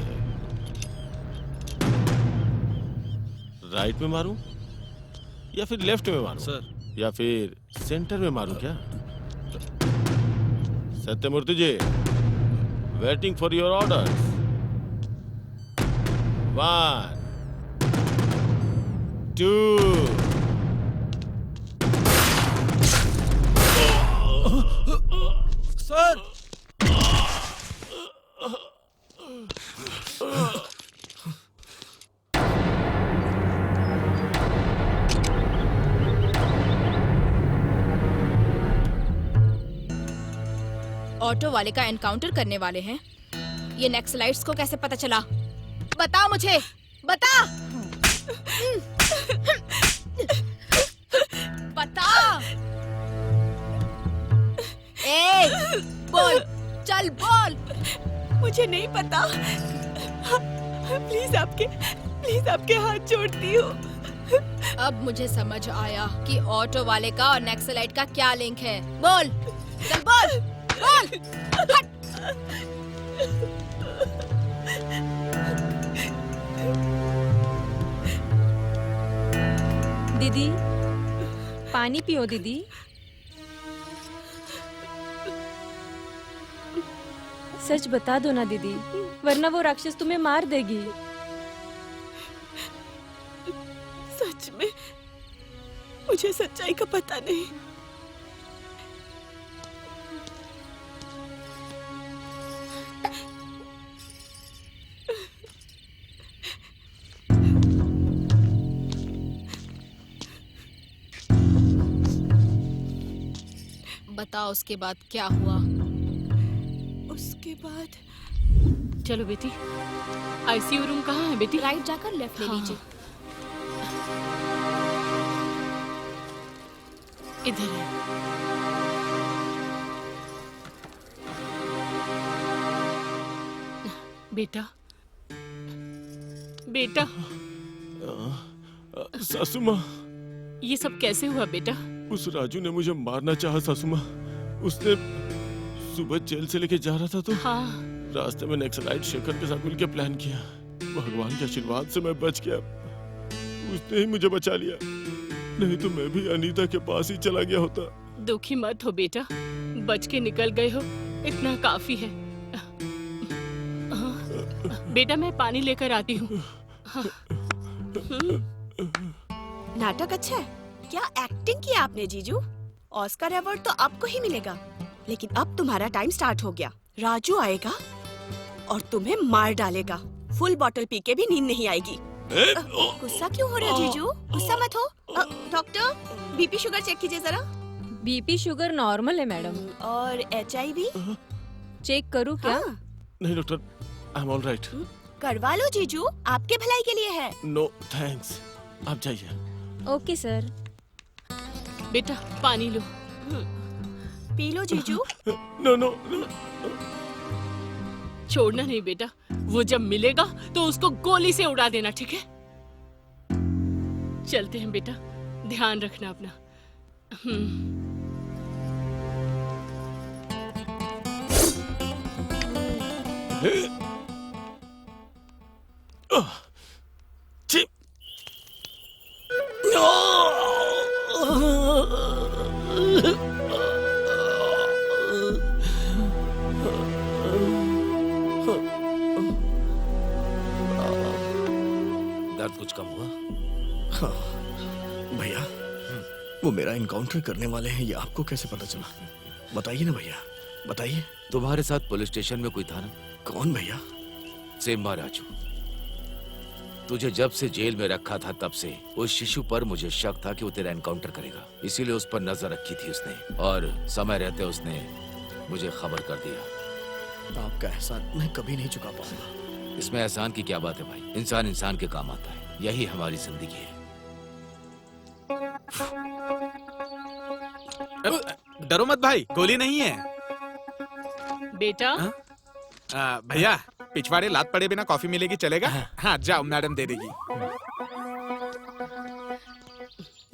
राइट में मारूं या फिर लेफ्ट में मारूं? सर। या फिर सेंटर में मारूं क्या? Satyamurthy ji, waiting for your order. 1 2 sir. Auto वाले का एनकाउंटर करने वाले हैं। ये नक्सलाइट्स को कैसे पता चला? बता मुझे, बता। बता। ए, बोल, चल बोल। मुझे नहीं पता। प्लीज आपके हाथ जोड़ती हूँ। अब मुझे समझ आया कि ऑटो वाले का और नक्सलाइट का क्या लिंक है। बोल, चल बोल, बोल। हट। दीदी, पानी पियो दीदी। सच बता दो ना दीदी, वरना वो राक्षस तुम्हें मार देगी। सच में मुझे सच्चाई का पता नहीं। बता उसके बाद क्या हुआ? उसके बाद चलो बेटी, आईसीयू रूम कहाँ है बेटी? राइट जाकर लेफ्ट ले लीजिए। इधर है। बेटा, बेटा। सासू माँ, ये सब कैसे हुआ बेटा? उस राजू ने मुझे मारना चाहा सासू माँ। उसने सुबह जेल से लेके जा रहा था तो रास्ते में नक्सलाइट शेखर के साथ मिलकर प्लान किया। भगवान के आशीर्वाद से मैं बच गया। उसने ही मुझे बचा लिया, नहीं तो मैं भी अनीता के पास ही चला गया होता। दुखी मत हो बेटा, बच के निकल गए हो, इतना काफी है। बेटा मैं पानी लेकर आती हूँ। नाटक अच्छा है। क्या एक्टिंग की आपने जीजू? ऑस्कर अवार्ड तो आपको ही मिलेगा। लेकिन अब तुम्हारा टाइम स्टार्ट हो गया। राजू आएगा और तुम्हें मार डालेगा। फुल बोतल पी के भी नींद नहीं आएगी। गुस्सा क्यों हो रहे हो जीजू? गुस्सा मत हो। डॉक्टर, बीपी शुगर चेक कीजिए जरा। बीपी शुगर नॉर्मल है मैडम। और HIV चेक करूँ क्या? नहीं doctor, I am all right. करवा लो जीजू, आपके भलाई के लिए है। नो थैंक्स, आप जाइए। Okay sir. बेटा पानी लो। पी लो जीजू। No no no. छोड़ना नहीं बेटा, वो जब मिलेगा तो उसको गोली से उड़ा देना, ठीक है? चलते हैं बेटा, ध्यान रखना अपना। दर्द कुछ कम हुआ? हाँ भैया, वो मेरा इनकाउंटर करने वाले हैं, ये आपको कैसे पता चला? बताइए ना भैया, बताइए। तुम्हारे साथ पुलिस स्टेशन में कोई था ना? कौन भैया? सेम्मा राजू। तुझे जब से जेल में रखा था तब से उस शिशु पर मुझे शक था कि वो तेरा एनकाउंटर करेगा, इसीलिए उस पर नजर रखी थी उसने, और समय रहते उसने मुझे खबर कर दिया। आपका एहसान मैं कभी नहीं चुका पाऊंगा। इसमें एहसान की क्या बात है भाई? इंसान इंसान के काम आता है, यही हमारी जिंदगी है। डरो मत भाई, गोली नहीं है। बेटा भैया, पिछवाड़े लात पड़े बिना कॉफी मिलेगी, चलेगा? हाँ जाओ, मैडम दे देगी।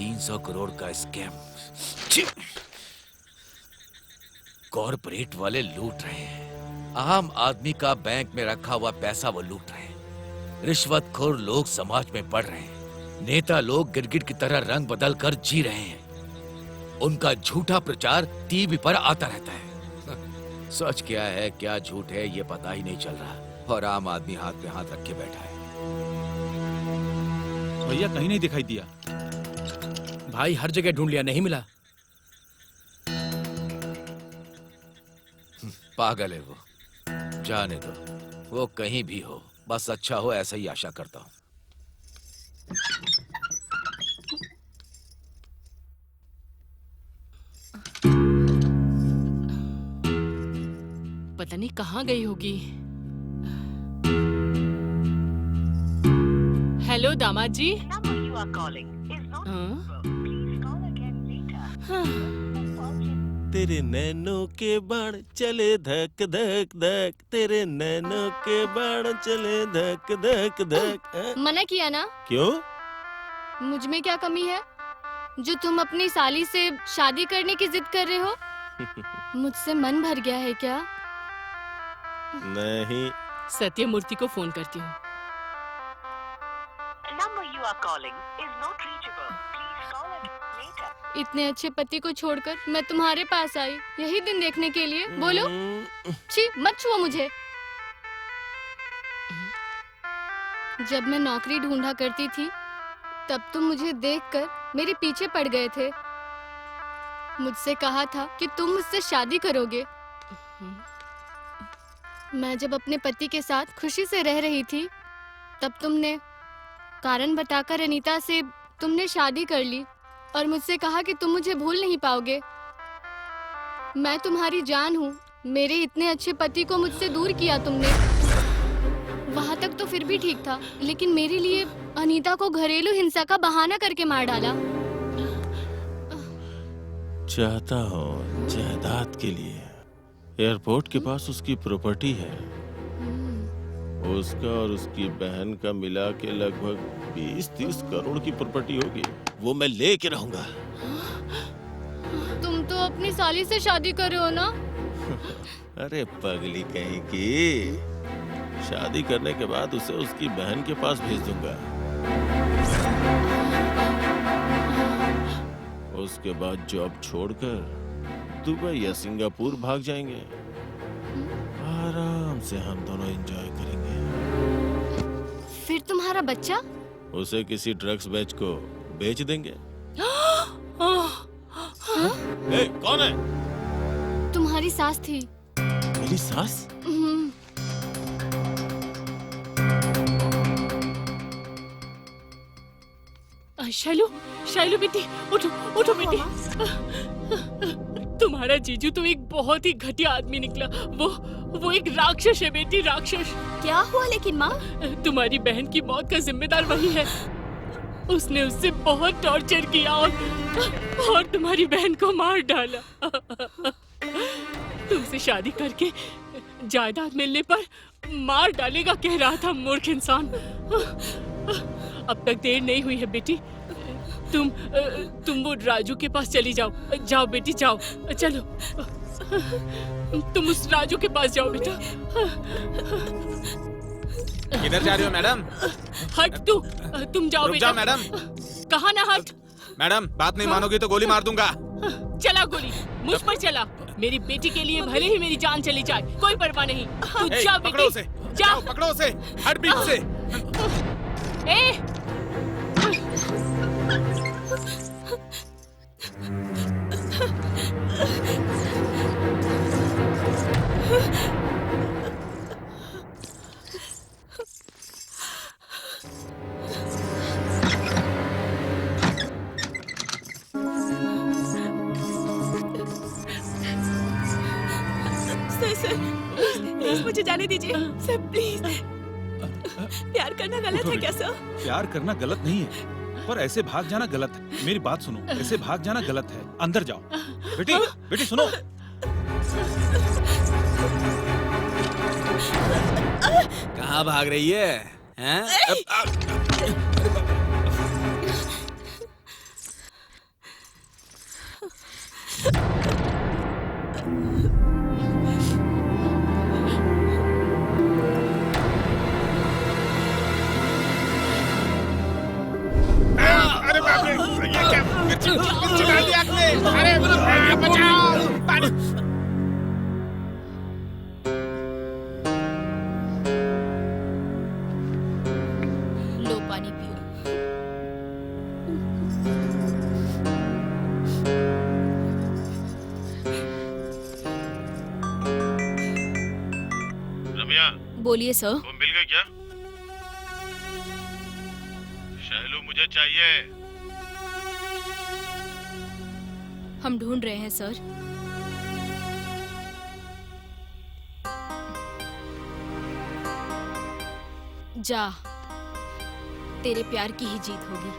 300 करोड़ का स्कैम। कॉर्पोरेट वाले लूट रहे हैं, आम आदमी का बैंक में रखा हुआ पैसा वो लूट रहे हैं। रिश्वतखोर लोग समाज में बढ़ रहे हैं, नेता लोग गिरगिट की तरह रंग बदल कर जी रहे हैं। उनका झूठा प्रचार टीवी पर आता रहता है। सच क्या है क्या झूठ है ये पता ही नहीं चल रहा, और आम आदमी हाथ पे हाथ रख के बैठा है। भैया कहीं नहीं दिखाई दिया। भाई हर जगह ढूंढ लिया, नहीं मिला। पागल है वो, जाने दो, वो कहीं भी हो, बस अच्छा हो ऐसा ही आशा करता हूँ। पता नहीं कहाँ गई होगी। हेलो दामाद जी। तेरे नैनों के बाण चले धक धक धक, तेरे नैनों के बाण चले धक धक धक। मना किया ना? क्यों? मुझ में क्या कमी है जो तुम अपनी साली से शादी करने की जिद कर रहे हो? मुझसे मन भर गया है क्या? नहीं। सत्यमूर्ति को फोन करती हूँ। इतने अच्छे पति को छोड़कर मैं तुम्हारे पास आई यही दिन देखने के लिए। बोलो। छी, मत छुओ मुझे। जब मैं नौकरी ढूंढा करती थी तब तुम मुझे देखकर मेरे पीछे पड़ गए थे। मुझसे कहा था कि तुम मुझसे शादी करोगे। मैं जब अपने पति के साथ खुशी से रह रही थी तब तुमने कारण बताकर अनीता से तुमने शादी कर ली और मुझसे कहा कि तुम मुझे भूल नहीं पाओगे। मैं तुम्हारी जान हूँ। मेरे इतने अच्छे पति को मुझसे दूर किया तुमने। वहाँ तक तो फिर भी ठीक था, लेकिन मेरे लिए अनीता को घरेलू हिंसा का बहाना करके मार डाला। चाहता हूँ जायदाद के लिए। एयरपोर्ट के पास उसकी प्रॉपर्टी है, उसका और उसकी बहन का मिला के लगभग 20-30 करोड़ की प्रॉपर्टी होगी। वो मैं लेके रहूंगा। तुम तो अपनी साली से शादी कर रहे हो ना? अरे पगली कहीं की, शादी करने के बाद उसे उसकी बहन के पास भेज दूंगा। उसके बाद जॉब छोड़कर दुबई या सिंगापुर भाग जाएंगे। आराम से हम दोनों एंजॉय करेंगे। फिर तुम्हारा बच्चा? उसे किसी ड्रग्स बैच को बेच देंगे। ए, कौन है? तुम्हारी सास थी। मेरी सास? शैलू, शैलू बेटी, उठो, उठो बेटी। तुम्हारा जीजू तो एक बहुत ही घटिया आदमी निकला। वो एक राक्षस है बेटी, राक्षस। क्या हुआ लेकिन माँ? तुम्हारी बहन की मौत का जिम्मेदार वही है। उसने उससे बहुत टॉर्चर किया और तुम्हारी बहन को मार डाला। तुमसे शादी करके जायदाद मिलने पर मार डालेगा कह रहा था, मूर्ख इंसान। अब तक देर नहीं हुई है बेटी। तुम वो राजू के पास चली जाओ। जाओ बेटी, जाओ, चलो। तुम उस राजू के पास जाओ बेटा। किधर जा रही हो मैडम? हट तू, तुम जाओ रुक बेटा। जाओ मैडम। कहाँ ना हट? मैडम बात नहीं मानोगी तो गोली मार दूंगा। चला गोली, मुझ पर चला। मेरी बेटी के लिए भले ही मेरी जान चली जाए, कोई परवाह नहीं। तू जा पकड़ो उसे, बेटी, जा। पकड़ो उसे, हट बीच से। सर, प्लीज मुझे जाने दीजिए सर, प्लीज। प्यार करना गलत है क्या सर? प्यार करना गलत नहीं है, पर ऐसे भाग जाना गलत है। मेरी बात सुनो, ऐसे भाग जाना गलत है। अंदर जाओ। बेटी, बेटी सुनो। कहाँ भाग रही है? हैं? रमिया, बोलिए सर। वो मिल गई क्या? शैलू मुझे चाहिए। हम ढूंढ रहे हैं सर। जा, तेरे प्यार की ही जीत होगी।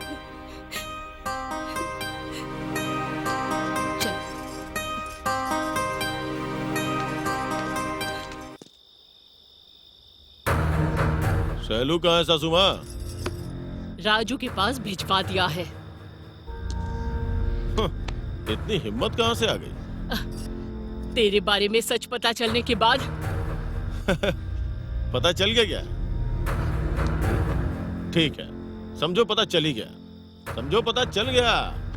चल। शैलू कहाँ है सासू माँ? राजू के पास भिजवा दिया है। इतनी हिम्मत कहाँ से आ गई? तेरे बारे में सच पता चलने के बाद पता चल गया क्या? ठीक है, समझो पता चल ही गया। समझो पता चल गया,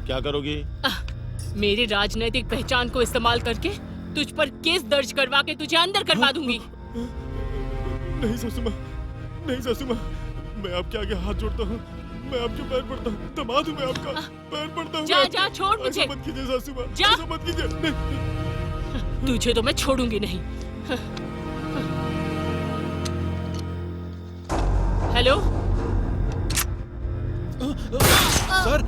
क्या करोगी? मेरी राजनीतिक पहचान को इस्तेमाल करके तुझ पर केस दर्ज करवा के तुझे अंदर करवा दूंगी। नहीं सासू माँ, नहीं सासू माँ, मैं आपके आगे हाथ जोड़ता हूँ, मैं आपके पैर पड़ता हूँ, दामाद हूँ मैं आपका, पैर पड़ता हूँ। जा जा, छोड़ मुझे। ऐसा मत कीजिए सासू माँ, जा। ऐसा मत कीजिए। नहीं। तुझे तो मैं छोड़ूंगी नहीं। हेलो सर,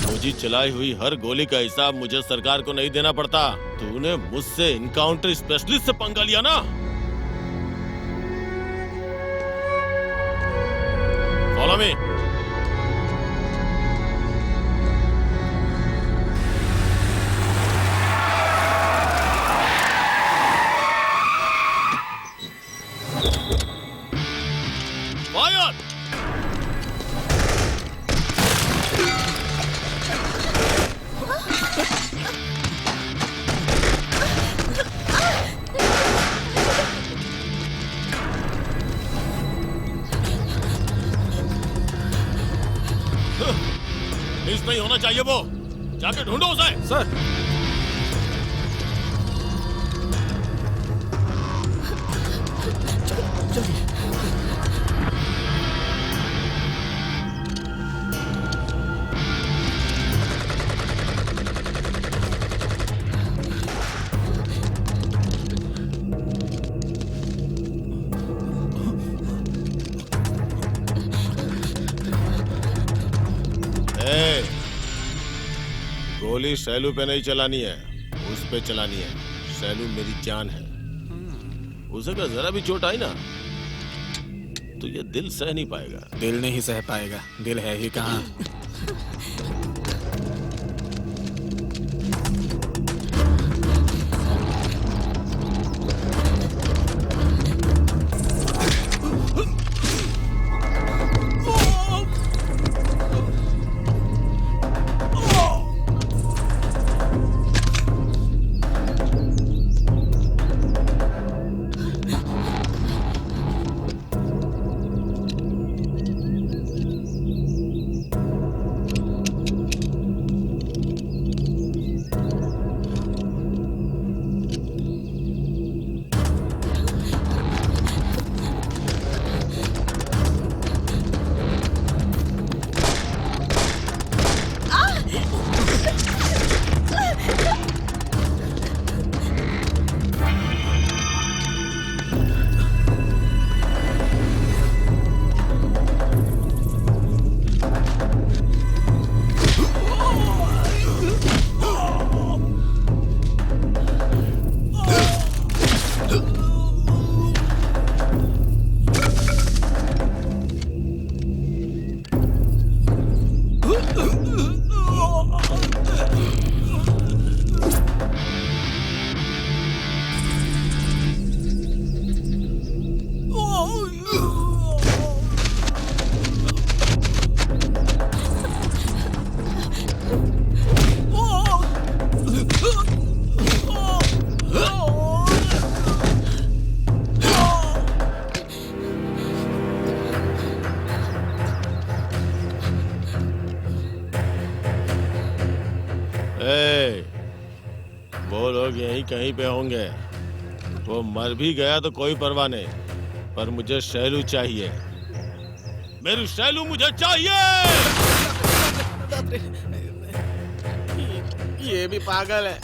मुझे चलाई हुई हर गोली का हिसाब मुझे सरकार को नहीं देना पड़ता। तूने मुझसे इनकाउंटर स्पेशलिस्ट से पंगा लिया ना? Follow me. फायर! मिस नहीं होना चाहिए वो। जाके ढूंढो उसे। सर। गोली शैलू पे नहीं चलानी है, उस पे चलानी है। शैलू मेरी जान है। उसे अगर जरा भी चोट आई ना तो ये दिल सह नहीं पाएगा। दिल नहीं सह पाएगा, दिल है ही कहाँ। वो लोग यहीं कहीं पे होंगे। वो मर भी गया तो कोई परवाह नहीं, पर मुझे शैलू चाहिए। मेरी शैलू मुझे चाहिए। ये भी पागल है।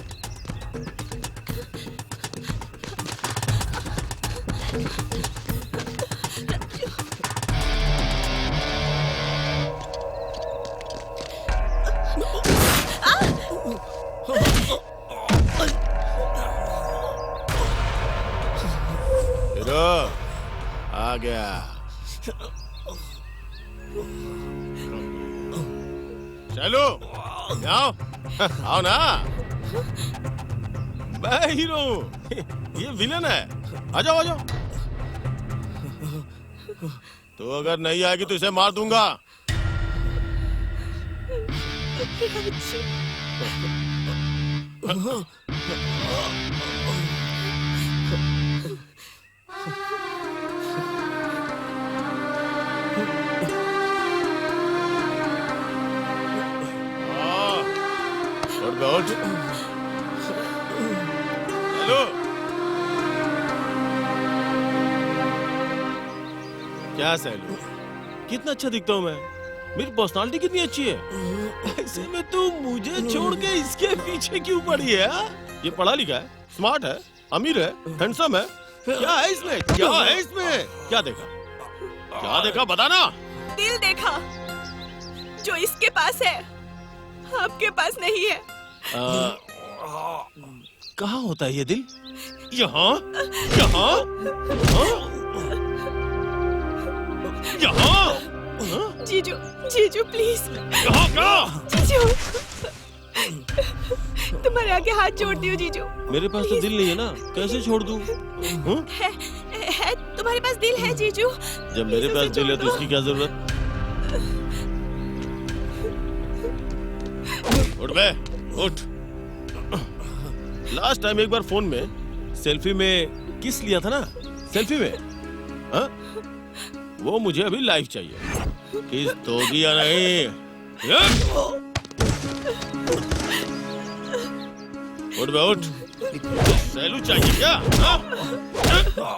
हीरो आ गया। चलो आओ आओ ना। मैं हीरो हूँ, ये विलन है। आ जाओ आ जाओ। तो अगर नहीं आएगी तो इसे मार दूंगा। हेलो, क्या सैलू, कितना अच्छा दिखता हूँ मैं? मेरी पर्सनालिटी कितनी अच्छी है। ऐसे में तू मुझे छोड़ के इसके पीछे क्यों पड़ी है? ये पढ़ा लिखा है, स्मार्ट है, अमीर है, हैंडसम है। क्या है इसमें? क्या है इसमें? क्या देखा? क्या देखा बताना। दिल देखा जो इसके पास है, आपके पास नहीं है। कहाँ होता है ये दिल? यहाँ? यहाँ? यहाँ? जीजू, जीजू प्लीज। यहाँ क्या? जीजू, तुम्हारे आगे हाथ जोड़ती हूँ जीजू। मेरे पास तो दिल नहीं है ना, कैसे छोड़ दूँ? है तुम्हारे पास दिल है जीजू। जब मेरे पास दिल है तो इसकी क्या जरूरत? उठ बे, उठ। लास्ट टाइम एक बार फोन में सेल्फी में किस लिया था ना, सेल्फी में, हाँ? वो मुझे अभी लाइव चाहिए। किस दोगी या नहीं? उठ बे, उठ। सैलू चाहिए क्या? हाँ?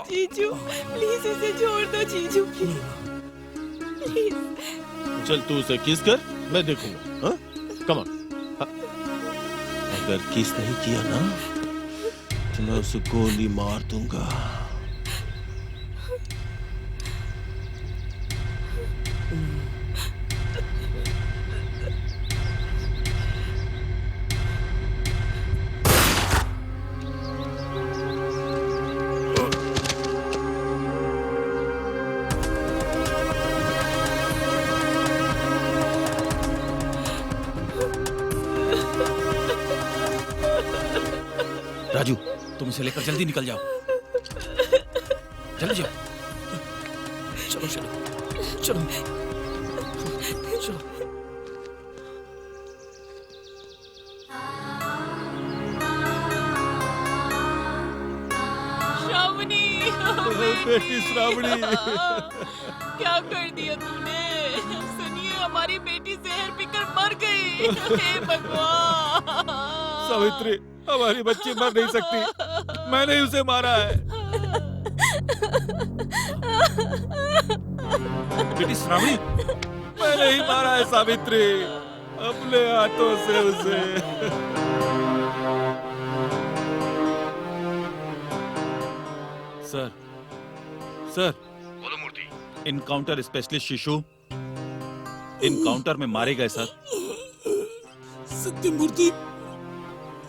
जीजू प्लीज इसे छोड़ दो जीजू, प्लीज। चल तू उसे किस कर, मैं देखूंगा। हाँ? Come on. अगर किस नहीं किया ना तो मैं उसे गोली मार दूंगा। राजू, तुम इसे लेकर जल्दी निकल जाओ। जल्दी जाओ। चलो चलो चलो चलो। श्रावणी, बेटी श्रावणी, क्या कर दिया तूने? सुनिए, हमारी बेटी जहर पीकर मर गई। हे भगवान। सावित्री, हमारी बच्ची मर नहीं सकती, मैंने उसे मारा है। बेटी श्रावणी, मैंने ही मारा है सावित्री, अपने हाथों से उसे। सर, सर, बोलो मूर्ति। इनकाउंटर स्पेशलिस्ट शिशु इनकाउंटर में मारे गए सर। सत्यमूर्ति,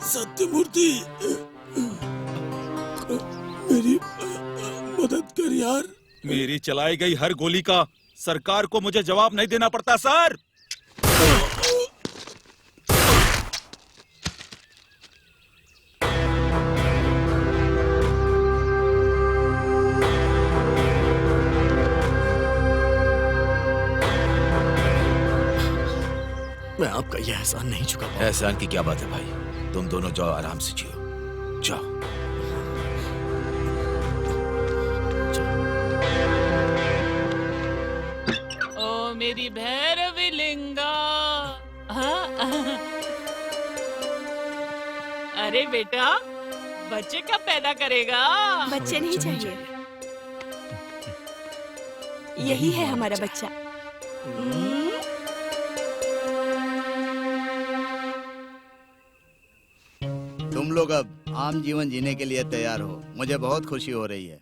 सत्यमूर्ति, मेरी मदद कर यार। मेरी चलाई गई हर गोली का सरकार को मुझे जवाब नहीं देना पड़ता सर। मैं आपका यह एहसान नहीं चुका पाऊंगा। एहसान की क्या बात है भाई, तुम दोनों जाओ, आराम से जियो, जाओ। ओ मेरी भैरवी लिंगा। हाँ? अरे बेटा, बच्चे कब पैदा करेगा? बच्चे नहीं चाहिए, यही है हमारा बच्चा। तुम लोग अब आम जीवन जीने के लिए तैयार हो, मुझे बहुत खुशी हो रही है।